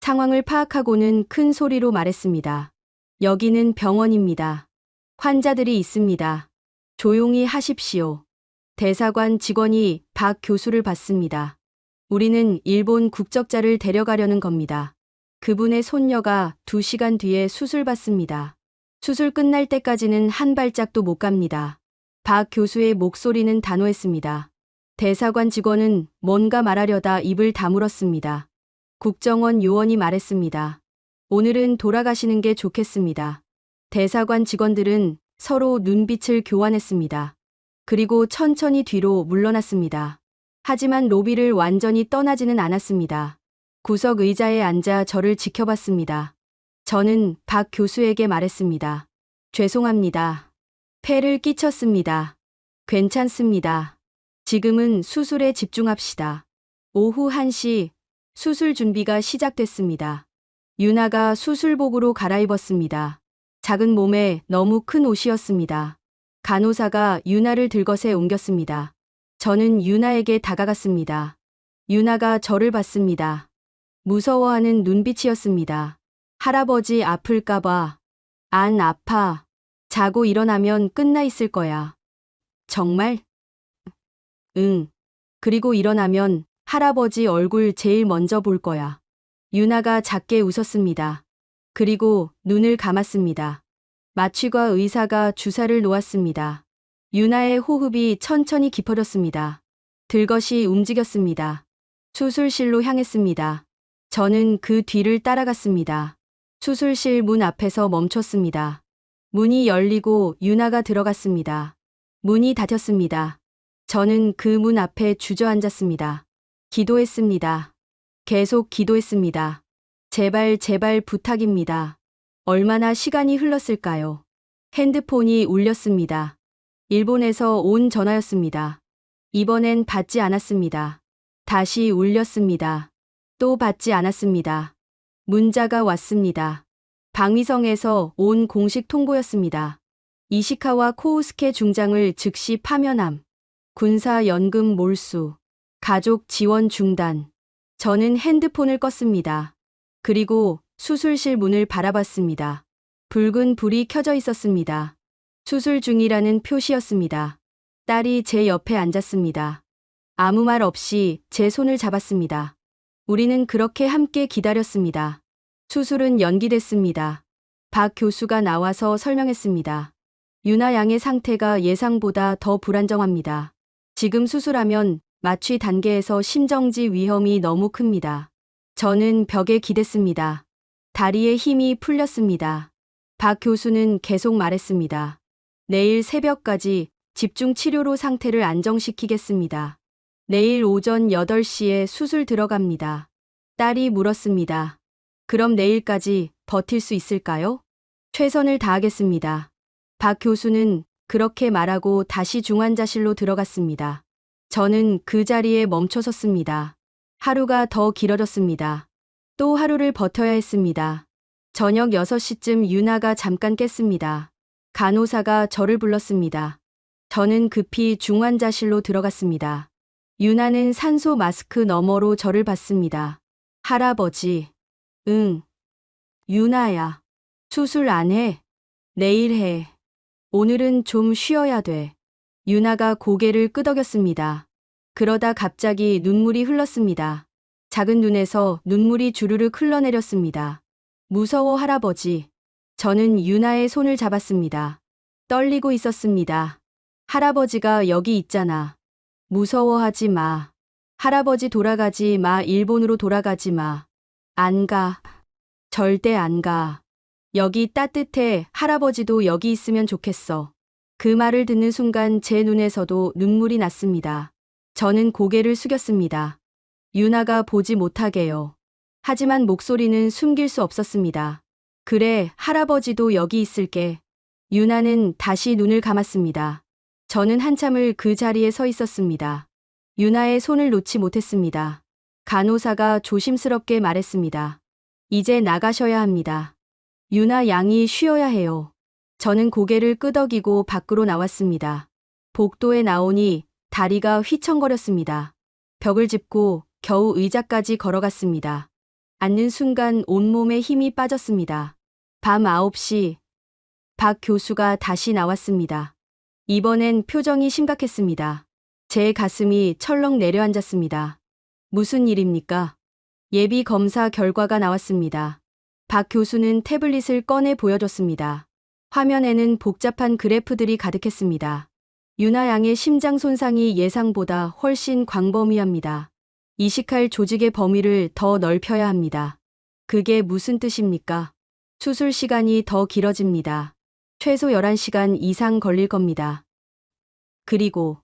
C: 상황을 파악하고는 큰 소리로 말했습니다. 여기는 병원입니다. 환자들이 있습니다. 조용히 하십시오. 대사관 직원이 박 교수를 봤습니다. 우리는 일본 국적자를 데려가려는 겁니다. 그분의 손녀가 2시간 뒤에 수술받습니다. 수술 끝날 때까지는 한 발짝도 못 갑니다. 박 교수의 목소리는 단호했습니다. 대사관 직원은 뭔가 말하려다 입을 다물었습니다. 국정원 요원이 말했습니다. 오늘은 돌아가시는 게 좋겠습니다. 대사관 직원들은 서로 눈빛을 교환했습니다. 그리고 천천히 뒤로 물러났습니다. 하지만 로비를 완전히 떠나지는 않았습니다. 구석 의자에 앉아 저를 지켜봤습니다. 저는 박 교수에게 말했습니다. 죄송합니다. 폐를 끼쳤습니다. 괜찮습니다. 지금은 수술에 집중합시다. 오후 1시 수술 준비가 시작됐습니다. 유나가 수술복으로 갈아입었습니다. 작은 몸에 너무 큰 옷이었습니다. 간호사가 유나를 들것에 옮겼습니다. 저는 유나에게 다가갔습니다. 유나가 저를 봤습니다. 무서워하는 눈빛이었습니다. 할아버지 아플까봐. 안 아파. 자고 일어나면 끝나 있을 거야. 정말? 응. 그리고 일어나면 할아버지 얼굴 제일 먼저 볼 거야. 유나가 작게 웃었습니다. 그리고 눈을 감았습니다. 마취과 의사가 주사를 놓았습니다. 유나의 호흡이 천천히 깊어졌습니다. 들것이 움직였습니다. 수술실로 향했습니다. 저는 그 뒤를 따라갔습니다. 수술실 문 앞에서 멈췄습니다. 문이 열리고 유나가 들어갔습니다. 문이 닫혔습니다. 저는 그 문 앞에 주저앉았습니다. 기도했습니다. 계속 기도했습니다. 제발 제발 부탁입니다. 얼마나 시간이 흘렀을까요? 핸드폰이 울렸습니다. 일본에서 온 전화였습니다. 이번엔 받지 않았습니다. 다시 울렸습니다. 또 받지 않았습니다. 문자가 왔습니다. 방위성에서 온 공식 통보였습니다. 이시카와 코우스케 중장을 즉시 파면함. 군사 연금 몰수. 가족 지원 중단. 저는 핸드폰을 껐습니다. 그리고 수술실 문을 바라봤습니다. 붉은 불이 켜져 있었습니다. 수술 중이라는 표시였습니다. 딸이 제 옆에 앉았습니다. 아무 말 없이 제 손을 잡았습니다. 우리는 그렇게 함께 기다렸습니다. 수술은 연기됐습니다. 박 교수가 나와서 설명했습니다. 유나 양의 상태가 예상보다 더 불안정합니다. 지금 수술하면 마취 단계에서 심정지 위험이 너무 큽니다. 저는 벽에 기댔습니다. 다리에 힘이 풀렸습니다. 박 교수는 계속 말했습니다. 내일 새벽까지 집중 치료로 상태를 안정시키겠습니다. 내일 오전 8시에 수술 들어갑니다. 딸이 물었습니다. 그럼 내일까지 버틸 수 있을까요? 최선을 다하겠습니다. 박 교수는 그렇게 말하고 다시 중환자실로 들어갔습니다. 저는 그 자리에 멈춰 섰습니다. 하루가 더 길어졌습니다. 또 하루를 버텨야 했습니다. 저녁 6시쯤 유나가 잠깐 깼습니다. 간호사가 저를 불렀습니다. 저는 급히 중환자실로 들어갔습니다. 유나는 산소 마스크 너머로 저를 봤습니다. 할아버지. 응. 유나야. 수술 안 해. 내일 해. 오늘은 좀 쉬어야 돼. 유나가 고개를 끄덕였습니다. 그러다 갑자기 눈물이 흘렀습니다. 작은 눈에서 눈물이 주르륵 흘러내렸습니다. 무서워 할아버지. 저는 유나의 손을 잡았습니다. 떨리고 있었습니다. 할아버지가 여기 있잖아. 무서워하지 마. 할아버지 돌아가지 마. 일본으로 돌아가지 마. 안 가. 절대 안 가. 여기 따뜻해. 할아버지도 여기 있으면 좋겠어. 그 말을 듣는 순간 제 눈에서도 눈물이 났습니다. 저는 고개를 숙였습니다. 유나가 보지 못하게요. 하지만 목소리는 숨길 수 없었습니다. 그래, 할아버지도 여기 있을게. 유나는 다시 눈을 감았습니다. 저는 한참을 그 자리에 서 있었습니다. 유나의 손을 놓지 못했습니다. 간호사가 조심스럽게 말했습니다. 이제 나가셔야 합니다. 유나 양이 쉬어야 해요. 저는 고개를 끄덕이고 밖으로 나왔습니다. 복도에 나오니 다리가 휘청거렸습니다. 벽을 짚고 겨우 의자까지 걸어갔습니다. 앉는 순간 온몸에 힘이 빠졌습니다. 밤 9시, 박 교수가 다시 나왔습니다. 이번엔 표정이 심각했습니다. 제 가슴이 철렁 내려앉았습니다. 무슨 일입니까? 예비 검사 결과가 나왔습니다. 박 교수는 태블릿을 꺼내 보여줬습니다. 화면에는 복잡한 그래프들이 가득했습니다. 유나 양의 심장 손상이 예상보다 훨씬 광범위합니다. 이식할 조직의 범위를 더 넓혀야 합니다. 그게 무슨 뜻입니까? 수술 시간이 더 길어집니다. 최소 11시간 이상 걸릴 겁니다. 그리고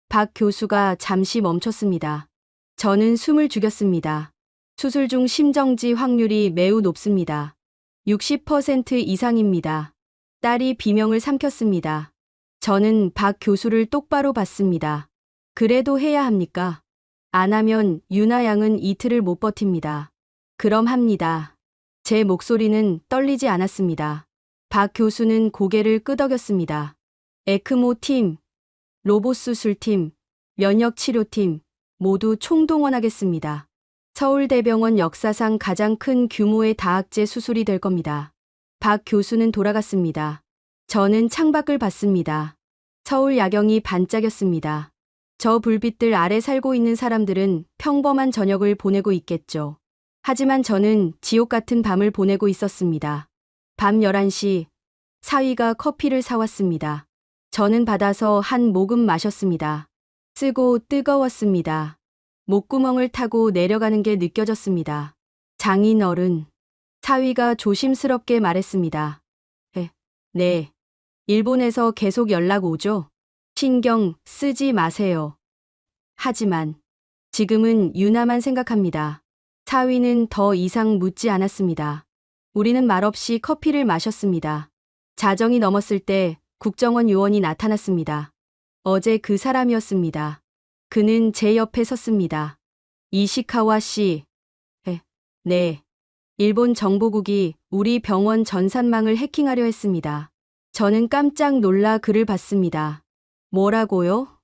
C: 박 교수가 잠시 멈췄습니다. 저는 숨을 죽였습니다. 수술 중 심정지 확률이 매우 높습니다. 60% 이상입니다. 딸이 비명을 삼켰습니다. 저는 박 교수를 똑바로 봤습니다. 그래도 해야 합니까? 안 하면 유나 양은 이틀을 못 버팁니다. 그럼 합니다. 제 목소리는 떨리지 않았습니다. 박 교수는 고개를 끄덕였습니다. 에크모 팀, 로봇 수술팀, 면역 치료팀 모두 총동원하겠습니다. 서울대병원 역사상 가장 큰 규모의 다학제 수술이 될 겁니다. 박 교수는 돌아갔습니다. 저는 창밖을 봤습니다. 서울 야경이 반짝였습니다. 저 불빛들 아래 살고 있는 사람들은 평범한 저녁을 보내고 있겠죠. 하지만 저는 지옥 같은 밤을 보내고 있었습니다. 밤 11시, 사위가 커피를 사왔습니다. 저는 받아서 한 모금 마셨습니다. 쓰고 뜨거웠습니다. 목구멍을 타고 내려가는 게 느껴졌습니다. 장인어른, 사위가 조심스럽게 말했습니다. 네. 일본에서 계속 연락 오죠? 신경 쓰지 마세요. 하지만 지금은 유나만 생각합니다. 사위는 더 이상 묻지 않았습니다. 우리는 말없이 커피를 마셨습니다. 자정이 넘었을 때 국정원 요원이 나타났습니다. 어제 그 사람이었습니다. 그는 제 옆에 섰습니다. 이시카와 씨. 네. 일본 정보국이 우리 병원 전산망을 해킹하려 했습니다. 저는 깜짝 놀라 그를 봤습니다. 뭐라고요?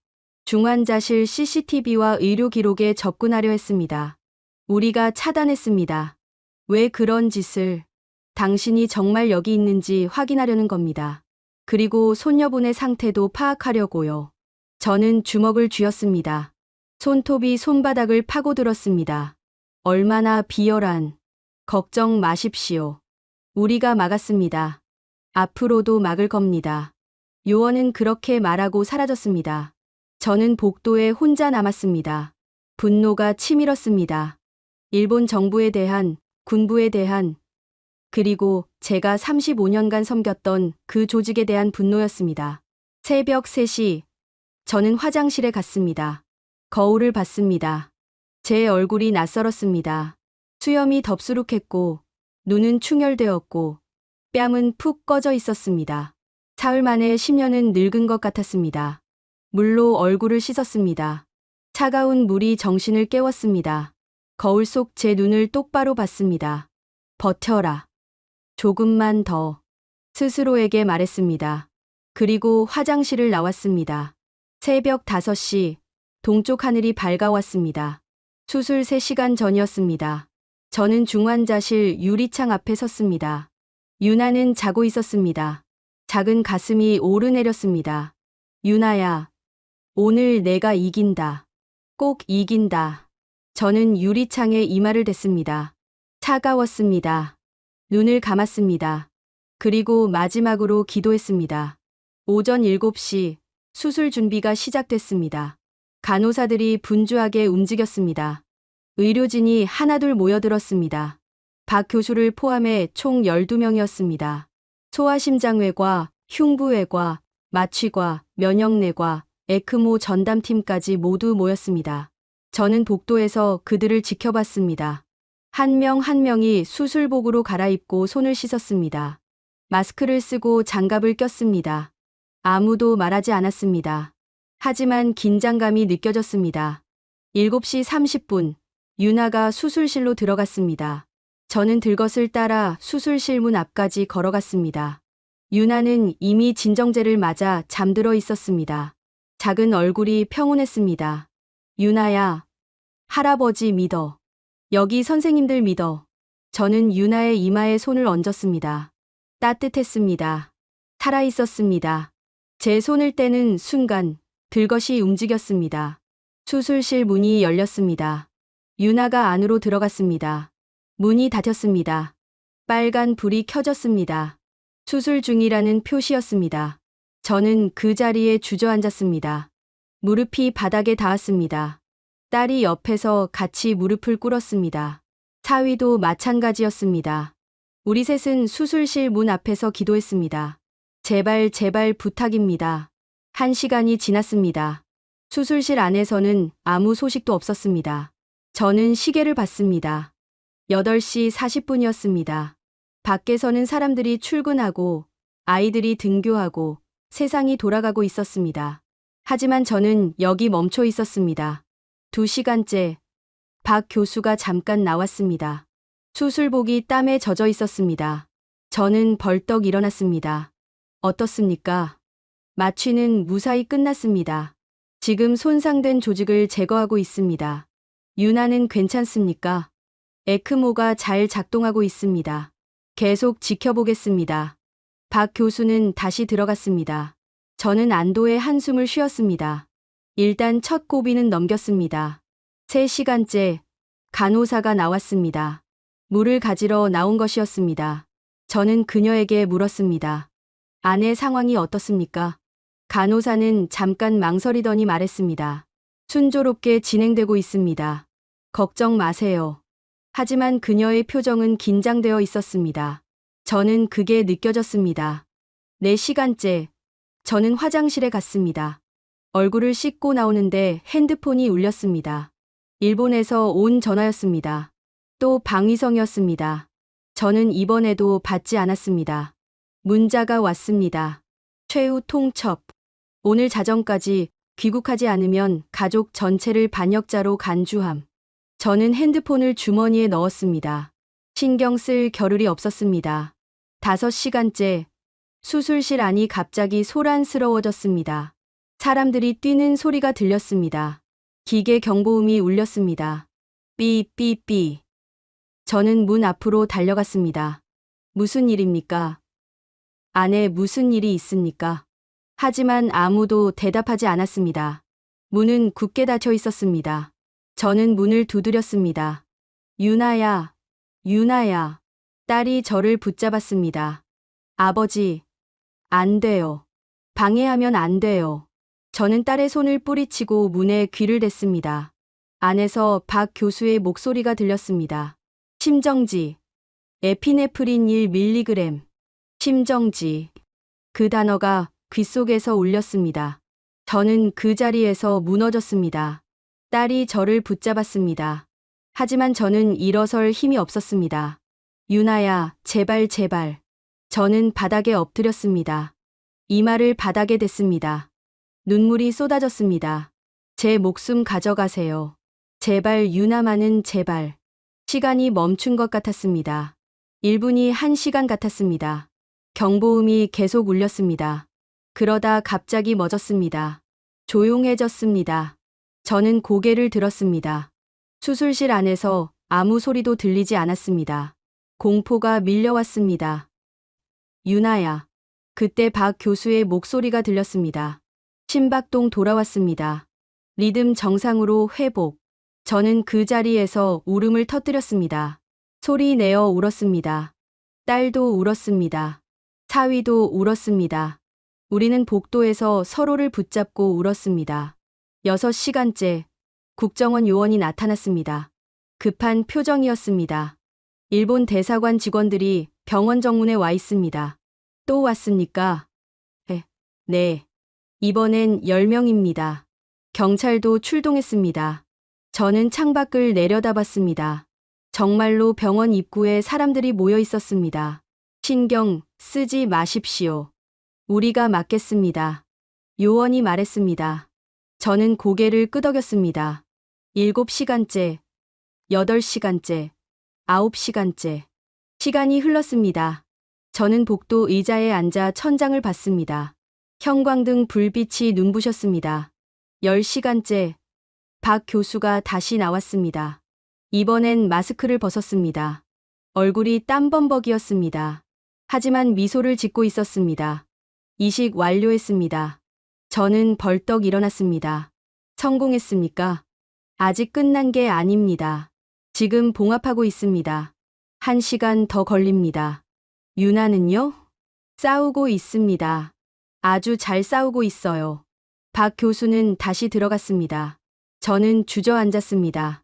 C: 중환자실 CCTV와 의료 기록에 접근하려 했습니다. 우리가 차단했습니다. 왜 그런 짓을? 당신이 정말 여기 있는지 확인하려는 겁니다. 그리고 손녀분의 상태도 파악하려고요. 저는 주먹을 쥐었습니다. 손톱이 손바닥을 파고들었습니다. 얼마나 비열한. 걱정 마십시오. 우리가 막았습니다. 앞으로도 막을 겁니다. 요원은 그렇게 말하고 사라졌습니다. 저는 복도에 혼자 남았습니다. 분노가 치밀었습니다. 일본 정부에 대한, 군부에 대한, 그리고 제가 35년간 섬겼던 그 조직에 대한 분노였습니다. 새벽 3시, 저는 화장실에 갔습니다. 거울을 봤습니다. 제 얼굴이 낯설었습니다. 수염이 덥수룩했고, 눈은 충혈되었고, 뺨은 푹 꺼져 있었습니다. 사흘 만에 10년은 늙은 것 같았습니다. 물로 얼굴을 씻었습니다. 차가운 물이 정신을 깨웠습니다. 거울 속 제 눈을 똑바로 봤습니다. 버텨라. 조금만 더. 스스로에게 말했습니다. 그리고 화장실을 나왔습니다. 새벽 5시, 동쪽 하늘이 밝아왔습니다. 수술 3시간 전이었습니다. 저는 중환자실 유리창 앞에 섰습니다. 유나는 자고 있었습니다. 작은 가슴이 오르내렸습니다. 유나야, 오늘 내가 이긴다. 꼭 이긴다. 저는 유리창에 이마를 댔습니다. 차가웠습니다. 눈을 감았습니다. 그리고 마지막으로 기도했습니다. 오전 7시, 수술 준비가 시작됐습니다. 간호사들이 분주하게 움직였습니다. 의료진이 하나둘 모여들었습니다. 박 교수를 포함해 총 12명이었습니다. 소아심장외과, 흉부외과, 마취과, 면역내과, 에크모 전담팀까지 모두 모였습니다. 저는 복도에서 그들을 지켜봤습니다. 한 명 한 명이 수술복으로 갈아입고 손을 씻었습니다. 마스크를 쓰고 장갑을 꼈습니다. 아무도 말하지 않았습니다. 하지만 긴장감이 느껴졌습니다. 7시 30분, 유나가 수술실로 들어갔습니다. 저는 들것을 따라 수술실 문 앞까지 걸어갔습니다. 유나는 이미 진정제를 맞아 잠들어 있었습니다. 작은 얼굴이 평온했습니다. 유나야, 할아버지 믿어. 여기 선생님들 믿어. 저는 유나의 이마에 손을 얹었습니다. 따뜻했습니다. 살아있었습니다. 제 손을 떼는 순간 들것이 움직였습니다. 수술실 문이 열렸습니다. 유나가 안으로 들어갔습니다. 문이 닫혔습니다. 빨간 불이 켜졌습니다. 수술 중이라는 표시였습니다. 저는 그 자리에 주저앉았습니다. 무릎이 바닥에 닿았습니다. 딸이 옆에서 같이 무릎을 꿇었습니다. 사위도 마찬가지였습니다. 우리 셋은 수술실 문 앞에서 기도했습니다. 제발 제발 부탁입니다. 1시간이 지났습니다. 수술실 안에서는 아무 소식도 없었습니다. 저는 시계를 봤습니다. 8시 40분이었습니다. 밖에서는 사람들이 출근하고 아이들이 등교하고 세상이 돌아가고 있었습니다. 하지만 저는 여기 멈춰 있었습니다. 2시간째 박 교수가 잠깐 나왔습니다. 수술복이 땀에 젖어 있었습니다. 저는 벌떡 일어났습니다. 어떻습니까? 마취는 무사히 끝났습니다. 지금 손상된 조직을 제거하고 있습니다. 유나는 괜찮습니까? 에크모가 잘 작동하고 있습니다. 계속 지켜보겠습니다. 박 교수는 다시 들어갔습니다. 저는 안도의 한숨을 쉬었습니다. 일단 첫 고비는 넘겼습니다. 3시간째 간호사가 나왔습니다. 물을 가지러 나온 것이었습니다. 저는 그녀에게 물었습니다. 아내 상황이 어떻습니까? 간호사는 잠깐 망설이더니 말했습니다. 순조롭게 진행되고 있습니다. 걱정 마세요. 하지만 그녀의 표정은 긴장되어 있었습니다. 저는 그게 느껴졌습니다. 4시간째 저는 화장실에 갔습니다. 얼굴을 씻고 나오는데 핸드폰이 울렸습니다. 일본에서 온 전화였습니다. 또 방위성이었습니다. 저는 이번에도 받지 않았습니다. 문자가 왔습니다. 최후 통첩. 오늘 자정까지 귀국하지 않으면 가족 전체를 반역자로 간주함. 저는 핸드폰을 주머니에 넣었습니다. 신경 쓸 겨를이 없었습니다. 5시간째 수술실 안이 갑자기 소란스러워졌습니다. 사람들이 뛰는 소리가 들렸습니다. 기계 경보음이 울렸습니다. 삐삐삐. 저는 문 앞으로 달려갔습니다. 무슨 일입니까? 안에 무슨 일이 있습니까? 하지만 아무도 대답하지 않았습니다. 문은 굳게 닫혀 있었습니다. 저는 문을 두드렸습니다. 유나야, 유나야. 딸이 저를 붙잡았습니다. 아버지, 안 돼요. 방해하면 안 돼요. 저는 딸의 손을 뿌리치고 문에 귀를 댔습니다. 안에서 박 교수의 목소리가 들렸습니다. 심정지, 에피네프린 1mg. 심정지. 그 단어가 귓속에서 울렸습니다. 저는 그 자리에서 무너졌습니다. 딸이 저를 붙잡았습니다. 하지만 저는 일어설 힘이 없었습니다. 유나야, 제발 제발. 저는 바닥에 엎드렸습니다. 이마를 바닥에 댔습니다. 눈물이 쏟아졌습니다. 제 목숨 가져가세요. 제발 유나만은 제발. 시간이 멈춘 것 같았습니다. 1분이 1시간 같았습니다. 경보음이 계속 울렸습니다. 그러다 갑자기 멎었습니다. 조용해졌습니다. 저는 고개를 들었습니다. 수술실 안에서 아무 소리도 들리지 않았습니다. 공포가 밀려왔습니다. 유나야. 그때 박 교수의 목소리가 들렸습니다. 심박동 돌아왔습니다. 리듬 정상으로 회복. 저는 그 자리에서 울음을 터뜨렸습니다. 소리 내어 울었습니다. 딸도 울었습니다. 사위도 울었습니다. 우리는 복도에서 서로를 붙잡고 울었습니다. 6시간째 국정원 요원이 나타났습니다. 급한 표정이었습니다. 일본 대사관 직원들이 병원 정문에 와 있습니다. 또 왔습니까? 네. 이번엔 10명입니다. 경찰도 출동했습니다. 저는 창밖을 내려다봤습니다. 정말로 병원 입구에 사람들이 모여 있었습니다. 신경 쓰지 마십시오. 우리가 막겠습니다. 요원이 말했습니다. 저는 고개를 끄덕였습니다. 7시간째, 8시간째, 9시간째. 시간이 흘렀습니다. 저는 복도 의자에 앉아 천장을 봤습니다. 형광등 불빛이 눈부셨습니다. 10시간째, 박 교수가 다시 나왔습니다. 이번엔 마스크를 벗었습니다. 얼굴이 땀범벅이었습니다. 하지만 미소를 짓고 있었습니다. 이식 완료했습니다. 저는 벌떡 일어났습니다. 성공했습니까? 아직 끝난 게 아닙니다. 지금 봉합하고 있습니다. 1시간 더 걸립니다. 유나는요? 싸우고 있습니다. 아주 잘 싸우고 있어요. 박 교수는 다시 들어갔습니다. 저는 주저앉았습니다.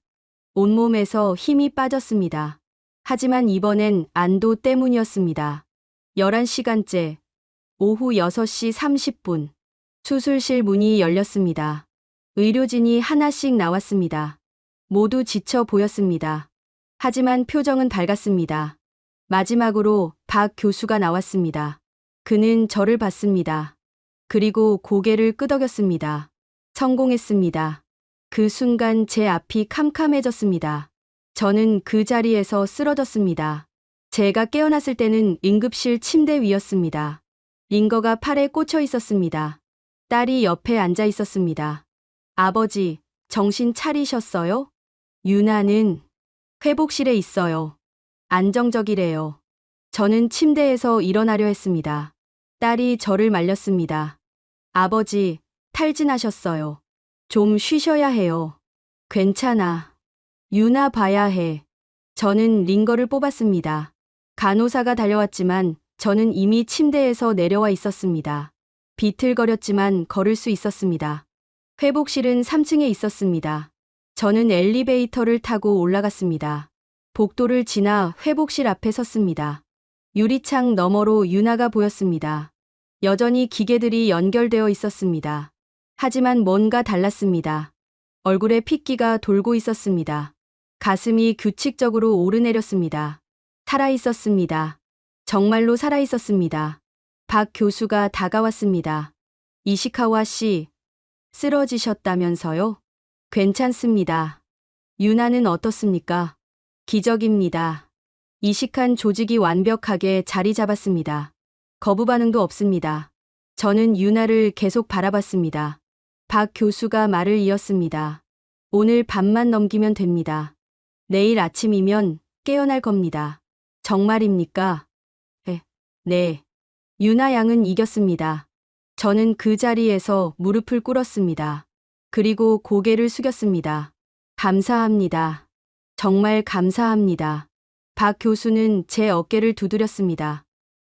C: 온몸에서 힘이 빠졌습니다. 하지만 이번엔 안도 때문이었습니다. 11시간째, 오후 6시 30분. 수술실 문이 열렸습니다. 의료진이 하나씩 나왔습니다. 모두 지쳐 보였습니다. 하지만 표정은 밝았습니다. 마지막으로 박 교수가 나왔습니다. 그는 저를 봤습니다. 그리고 고개를 끄덕였습니다. 성공했습니다. 그 순간 제 앞이 캄캄해졌습니다. 저는 그 자리에서 쓰러졌습니다. 제가 깨어났을 때는 응급실 침대 위였습니다. 링거가 팔에 꽂혀 있었습니다. 딸이 옆에 앉아 있었습니다. 아버지, 정신 차리셨어요? 유나는 회복실에 있어요. 안정적이래요. 저는 침대에서 일어나려 했습니다. 딸이 저를 말렸습니다. 아버지, 탈진하셨어요. 좀 쉬셔야 해요. 괜찮아. 유나 봐야 해. 저는 링거를 뽑았습니다. 간호사가 달려왔지만 저는 이미 침대에서 내려와 있었습니다. 비틀거렸지만 걸을 수 있었습니다. 회복실은 3층에 있었습니다. 저는 엘리베이터를 타고 올라갔습니다. 복도를 지나 회복실 앞에 섰습니다. 유리창 너머로 유나가 보였습니다. 여전히 기계들이 연결되어 있었습니다. 하지만 뭔가 달랐습니다. 얼굴에 핏기가 돌고 있었습니다. 가슴이 규칙적으로 오르내렸습니다. 살아있었습니다. 정말로 살아있었습니다. 박 교수가 다가왔습니다. 이시카와 씨, 쓰러지셨다면서요? 괜찮습니다. 유나는 어떻습니까? 기적입니다. 이식한 조직이 완벽하게 자리 잡았습니다. 거부 반응도 없습니다. 저는 유나를 계속 바라봤습니다. 박 교수가 말을 이었습니다. 오늘 밤만 넘기면 됩니다. 내일 아침이면 깨어날 겁니다. 정말입니까? 네. 유나 양은 이겼습니다. 저는 그 자리에서 무릎을 꿇었습니다. 그리고 고개를 숙였습니다. 감사합니다. 정말 감사합니다. 박 교수는 제 어깨를 두드렸습니다.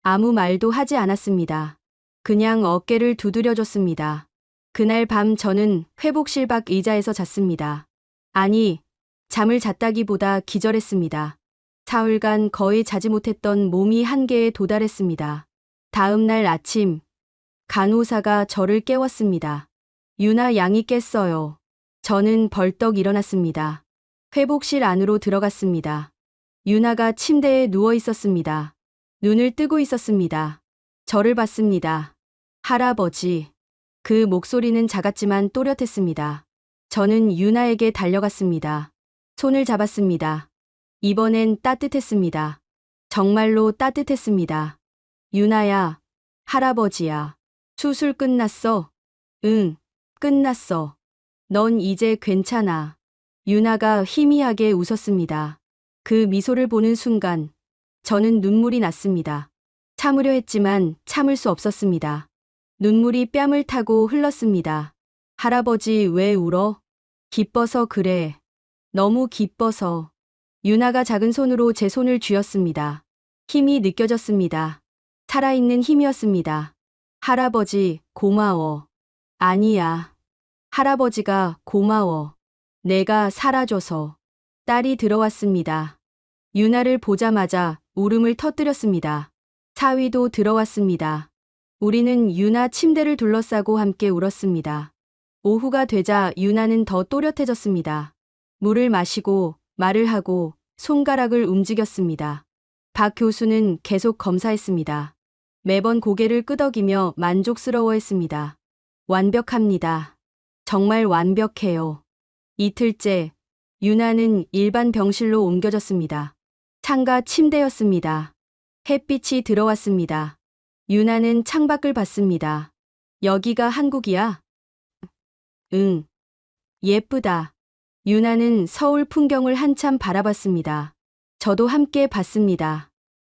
C: 아무 말도 하지 않았습니다. 그냥 어깨를 두드려줬습니다. 그날 밤 저는 회복실 밖 의자에서 잤습니다. 아니, 잠을 잤다기보다 기절했습니다. 사흘간 거의 자지 못했던 몸이 한계에 도달했습니다. 다음 날 아침, 간호사가 저를 깨웠습니다. 유나 양이 깼어요. 저는 벌떡 일어났습니다. 회복실 안으로 들어갔습니다. 유나가 침대에 누워 있었습니다. 눈을 뜨고 있었습니다. 저를 봤습니다. 할아버지. 그 목소리는 작았지만 또렷했습니다. 저는 유나에게 달려갔습니다. 손을 잡았습니다. 이번엔 따뜻했습니다. 정말로 따뜻했습니다. 유나야, 할아버지야. 수술 끝났어? 응, 끝났어. 넌 이제 괜찮아. 유나가 희미하게 웃었습니다. 그 미소를 보는 순간 저는 눈물이 났습니다. 참으려 했지만 참을 수 없었습니다. 눈물이 뺨을 타고 흘렀습니다. 할아버지 왜 울어? 기뻐서 그래. 너무 기뻐서. 유나가 작은 손으로 제 손을 쥐었습니다. 힘이 느껴졌습니다. 살아있는 힘이었습니다. 할아버지, 고마워. 아니야. 할아버지가 고마워. 내가 살아줘서. 딸이 들어왔습니다. 유나를 보자마자 울음을 터뜨렸습니다. 사위도 들어왔습니다. 우리는 유나 침대를 둘러싸고 함께 울었습니다. 오후가 되자 유나는 더 또렷해졌습니다. 물을 마시고 말을 하고 손가락을 움직였습니다. 박 교수는 계속 검사했습니다. 매번 고개를 끄덕이며 만족스러워했습니다. 완벽합니다. 정말 완벽해요. 이틀째, 유나는 일반 병실로 옮겨졌습니다. 창가 침대였습니다. 햇빛이 들어왔습니다. 유나는 창밖을 봤습니다. 여기가 한국이야? 응. 예쁘다. 유나는 서울 풍경을 한참 바라봤습니다. 저도 함께 봤습니다.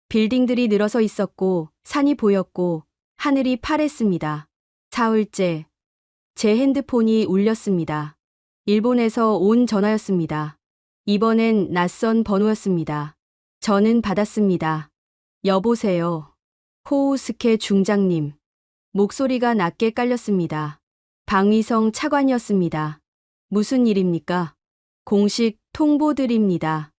C: 빌딩들이 늘어서 있었고, 산이 보였고, 하늘이 파랬습니다. 사흘째, 제 핸드폰이 울렸습니다. 일본에서 온 전화였습니다. 이번엔 낯선 번호였습니다. 저는 받았습니다. 여보세요. 코우스케 중장님. 목소리가 낮게 깔렸습니다. 방위성 차관이었습니다. 무슨 일입니까? 공식 통보드립니다.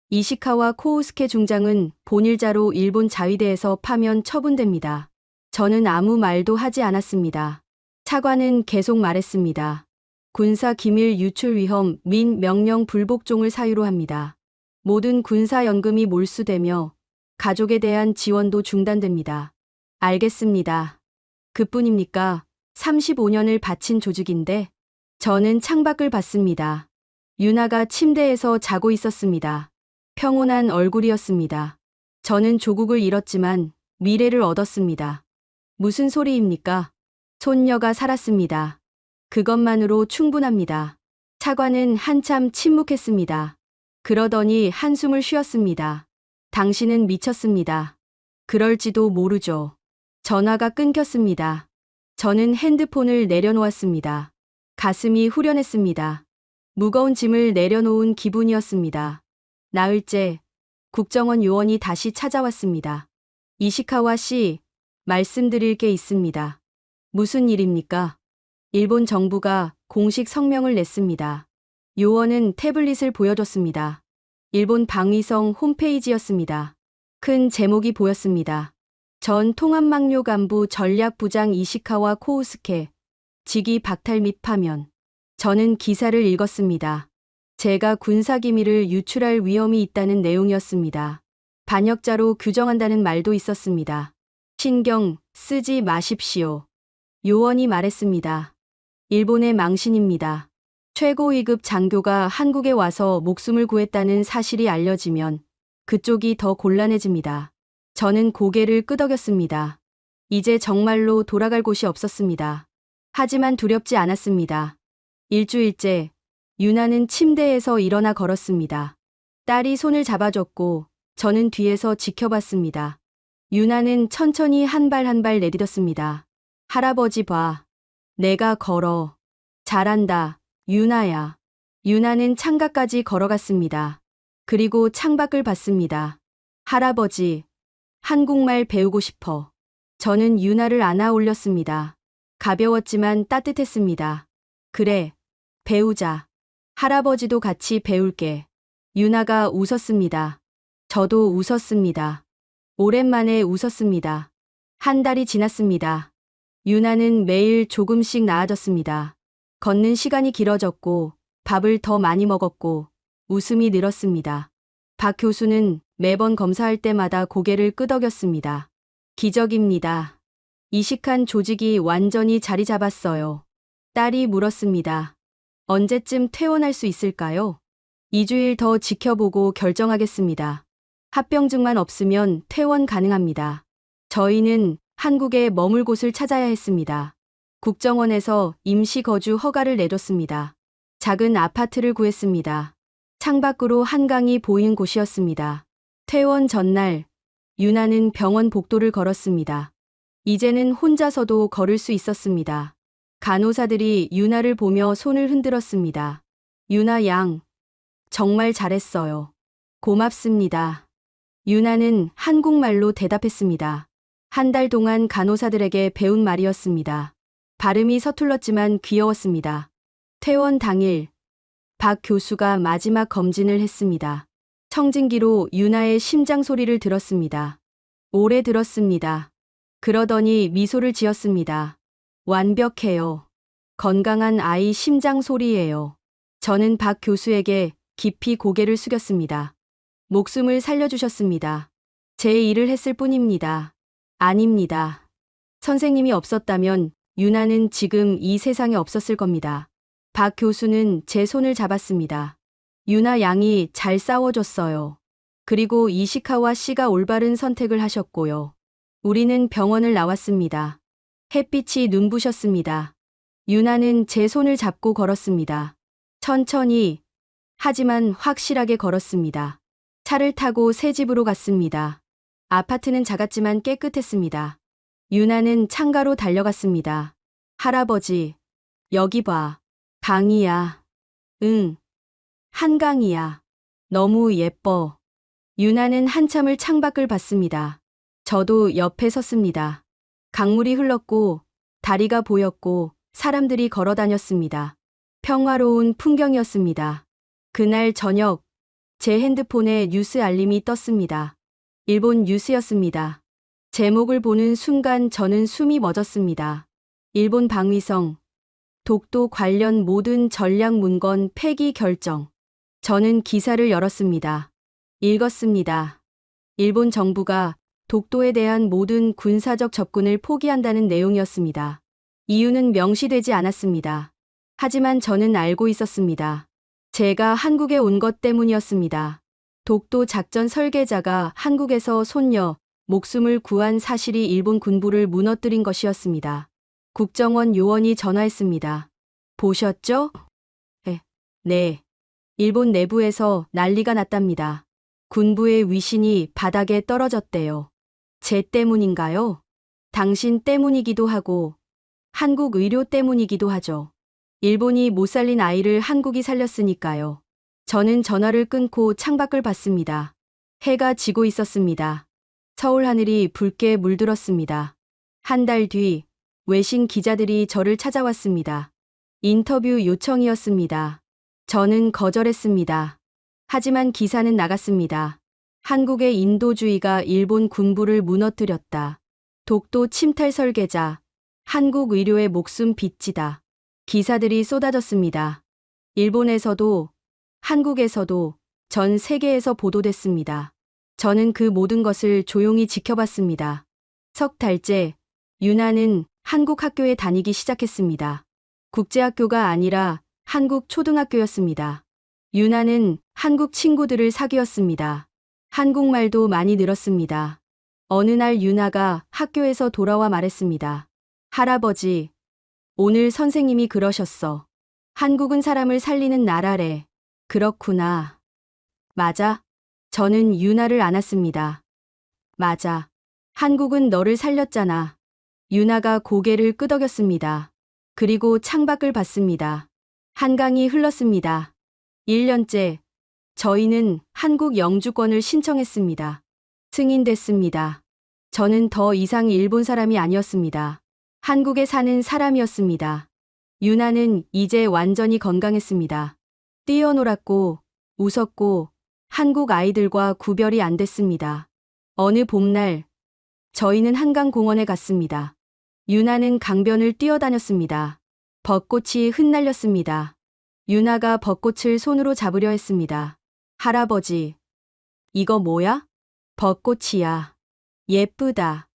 C: 이시카와 코우스케 중장은 본일자로 일본 자위대에서 파면 처분됩니다. 저는 아무 말도 하지 않았습니다. 차관은 계속 말했습니다. 군사 기밀 유출 위험 민 명령 불복종을 사유로 합니다. 모든 군사 연금이 몰수되며 가족에 대한 지원도 중단됩니다. 알겠습니다. 그뿐입니까? 35년을 바친 조직인데 저는 창밖을 봤습니다. 유나가 침대에서 자고 있었습니다. 평온한 얼굴이었습니다. 저는 조국을 잃었지만 미래를 얻었습니다. 무슨 소리입니까? 손녀가 살았습니다. 그것만으로 충분합니다. 차관은 한참 침묵했습니다. 그러더니 한숨을 쉬었습니다. 당신은 미쳤습니다. 그럴지도 모르죠. 전화가 끊겼습니다. 저는 핸드폰을 내려놓았습니다. 가슴이 후련했습니다. 무거운 짐을 내려놓은 기분이었습니다. 나흘째, 국정원 요원이 다시 찾아왔습니다. 이시카와 씨, 말씀드릴 게 있습니다. 무슨 일입니까? 일본 정부가 공식 성명을 냈습니다. 요원은 태블릿을 보여줬습니다. 일본 방위성 홈페이지였습니다. 큰 제목이 보였습니다. 전 통합망료 간부 전략부장 이시카와 코우스케, 직위 박탈 및 파면. 저는 기사를 읽었습니다. 제가 군사기밀을 유출할 위험이 있다는 내용이었습니다. 반역자로 규정한다는 말도 있었습니다. 신경 쓰지 마십시오. 요원이 말했습니다. 일본의 망신입니다. 최고 위급 장교가 한국에 와서 목숨을 구했다는 사실이 알려지면 그쪽이 더 곤란해집니다. 저는 고개를 끄덕였습니다. 이제 정말로 돌아갈 곳이 없었습니다. 하지만 두렵지 않았습니다. 일주일째, 유나는 침대에서 일어나 걸었습니다. 딸이 손을 잡아줬고 저는 뒤에서 지켜봤습니다. 유나는 천천히 한 발 한 발 내디뎠습니다. 할아버지 봐. 내가 걸어. 잘한다. 유나야. 유나는 창가까지 걸어갔습니다. 그리고 창밖을 봤습니다. 할아버지, 한국말 배우고 싶어. 저는 유나를 안아 올렸습니다. 가벼웠지만 따뜻했습니다. 그래, 배우자. 할아버지도 같이 배울게. 유나가 웃었습니다. 저도 웃었습니다. 오랜만에 웃었습니다. 한 달이 지났습니다. 유나는 매일 조금씩 나아졌습니다. 걷는 시간이 길어졌고, 밥을 더 많이 먹었고, 웃음이 늘었습니다. 박 교수는 매번 검사할 때마다 고개를 끄덕였습니다. 기적입니다. 이식한 조직이 완전히 자리 잡았어요. 딸이 물었습니다. 언제쯤 퇴원할 수 있을까요? 2주일 더 지켜보고 결정하겠습니다. 합병증만 없으면 퇴원 가능합니다. 저희는 한국에 머물 곳을 찾아야 했습니다. 국정원에서 임시 거주 허가를 내줬습니다. 작은 아파트를 구했습니다. 창밖으로 한강이 보이는 곳이었습니다. 퇴원 전날, 유나는 병원 복도를 걸었습니다. 이제는 혼자서도 걸을 수 있었습니다. 간호사들이 유나를 보며 손을 흔들었습니다. 유나 양, 정말 잘했어요. 고맙습니다. 유나는 한국말로 대답했습니다. 한 달 동안 간호사들에게 배운 말이었습니다. 발음이 서툴렀지만 귀여웠습니다. 퇴원 당일, 박 교수가 마지막 검진을 했습니다. 청진기로 유나의 심장 소리를 들었습니다. 오래 들었습니다. 그러더니 미소를 지었습니다. 완벽해요. 건강한 아이 심장 소리예요. 저는 박 교수에게 깊이 고개를 숙였습니다. 목숨을 살려주셨습니다. 제 일을 했을 뿐입니다. 아닙니다. 선생님이 없었다면 유나는 지금 이 세상에 없었을 겁니다. 박 교수는 제 손을 잡았습니다. 유나 양이 잘 싸워줬어요. 그리고 이시카와 씨가 올바른 선택을 하셨고요. 우리는 병원을 나왔습니다. 햇빛이 눈부셨습니다. 유나는 제 손을 잡고 걸었습니다. 천천히, 하지만 확실하게 걸었습니다. 차를 타고 새 집으로 갔습니다. 아파트는 작았지만 깨끗했습니다. 유나는 창가로 달려갔습니다. 할아버지, 여기 봐. 강이야. 응. 한강이야. 너무 예뻐. 유나는 한참을 창밖을 봤습니다. 저도 옆에 섰습니다. 강물이 흘렀고, 다리가 보였고, 사람들이 걸어 다녔습니다. 평화로운 풍경이었습니다. 그날 저녁, 제 핸드폰에 뉴스 알림이 떴습니다. 일본 뉴스였습니다. 제목을 보는 순간 저는 숨이 멎었습니다. 일본 방위성, 독도 관련 모든 전략 문건 폐기 결정. 저는 기사를 열었습니다. 읽었습니다. 일본 정부가 독도에 대한 모든 군사적 접근을 포기한다는 내용이었습니다. 이유는 명시되지 않았습니다. 하지만 저는 알고 있었습니다. 제가 한국에 온 것 때문이었습니다. 독도 작전 설계자가 한국에서 손녀, 목숨을 구한 사실이 일본 군부를 무너뜨린 것이었습니다. 국정원 요원이 전화했습니다. 보셨죠? 네. 일본 내부에서 난리가 났답니다. 군부의 위신이 바닥에 떨어졌대요. 제 때문인가요? 당신 때문이기도 하고 한국 의료 때문이기도 하죠. 일본이 못 살린 아이를 한국이 살렸으니까요. 저는 전화를 끊고 창밖을 봤습니다. 해가 지고 있었습니다. 서울 하늘이 붉게 물들었습니다. 한 달 뒤 외신 기자들이 저를 찾아왔습니다. 인터뷰 요청이었습니다. 저는 거절했습니다. 하지만 기사는 나갔습니다. 한국의 인도주의가 일본 군부를 무너뜨렸다. 독도 침탈 설계자, 한국 의료의 목숨 빚지다. 기사들이 쏟아졌습니다. 일본에서도, 한국에서도, 전 세계에서 보도됐습니다. 저는 그 모든 것을 조용히 지켜봤습니다. 석 달째, 유나는 한국 학교에 다니기 시작했습니다. 국제학교가 아니라 한국 초등학교였습니다. 유나는 한국 친구들을 사귀었습니다. 한국말도 많이 늘었습니다. 어느 날 유나가 학교에서 돌아와 말했습니다. 할아버지, 오늘 선생님이 그러셨어. 한국은 사람을 살리는 나라래. 그렇구나. 맞아. 저는 유나를 안았습니다. 맞아. 한국은 너를 살렸잖아. 유나가 고개를 끄덕였습니다. 그리고 창밖을 봤습니다. 한강이 흘렀습니다. 1년째 저희는 한국 영주권을 신청했습니다. 승인됐습니다. 저는 더 이상 일본 사람이 아니었습니다. 한국에 사는 사람이었습니다. 유나는 이제 완전히 건강했습니다. 뛰어놀았고 웃었고 한국 아이들과 구별이 안 됐습니다. 어느 봄날 저희는 한강공원에 갔습니다. 유나는 강변을 뛰어다녔습니다. 벚꽃이 흩날렸습니다. 유나가 벚꽃을 손으로 잡으려 했습니다. 할아버지, 이거 뭐야? 벚꽃이야. 예쁘다.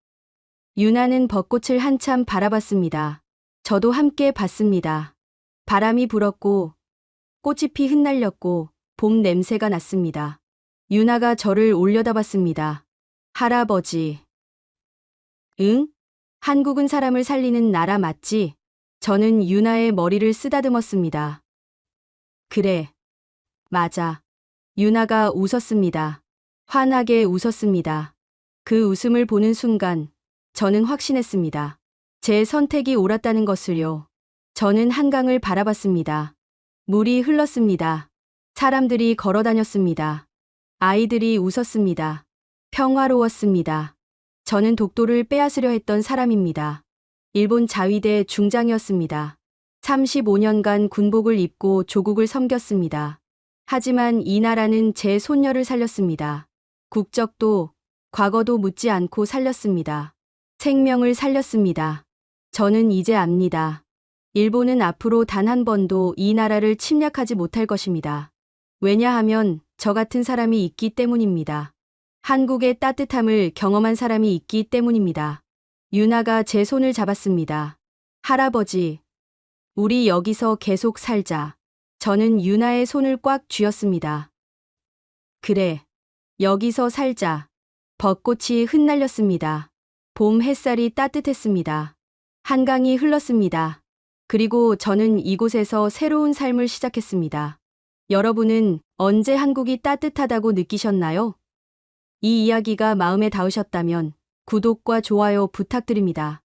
C: 유나는 벚꽃을 한참 바라봤습니다. 저도 함께 봤습니다. 바람이 불었고 꽃잎이 흩날렸고 봄 냄새가 났습니다. 유나가 저를 올려다봤습니다. 할아버지. 응? 한국은 사람을 살리는 나라 맞지? 저는 유나의 머리를 쓰다듬었습니다. 그래. 맞아. 유나가 웃었습니다. 환하게 웃었습니다. 그 웃음을 보는 순간 저는 확신했습니다. 제 선택이 옳았다는 것을요. 저는 한강을 바라봤습니다. 물이 흘렀습니다. 사람들이 걸어 다녔습니다. 아이들이 웃었습니다. 평화로웠습니다. 저는 독도를 빼앗으려 했던 사람입니다. 일본 자위대 중장이었습니다. 35년간 군복을 입고 조국을 섬겼습니다. 하지만 이 나라는 제 손녀를 살렸습니다. 국적도 과거도 묻지 않고 살렸습니다. 생명을 살렸습니다. 저는 이제 압니다. 일본은 앞으로 단 한 번도 이 나라를 침략하지 못할 것입니다. 왜냐하면 저 같은 사람이 있기 때문입니다. 한국의 따뜻함을 경험한 사람이 있기 때문입니다. 유나가 제 손을 잡았습니다. 할아버지, 우리 여기서 계속 살자. 저는 유나의 손을 꽉 쥐었습니다. 그래, 여기서 살자. 벚꽃이 흩날렸습니다. 봄 햇살이 따뜻했습니다. 한강이 흘렀습니다. 그리고 저는 이곳에서 새로운 삶을 시작했습니다. 여러분은 언제 한국이 따뜻하다고 느끼셨나요? 이 이야기가 마음에 닿으셨다면 구독과 좋아요 부탁드립니다.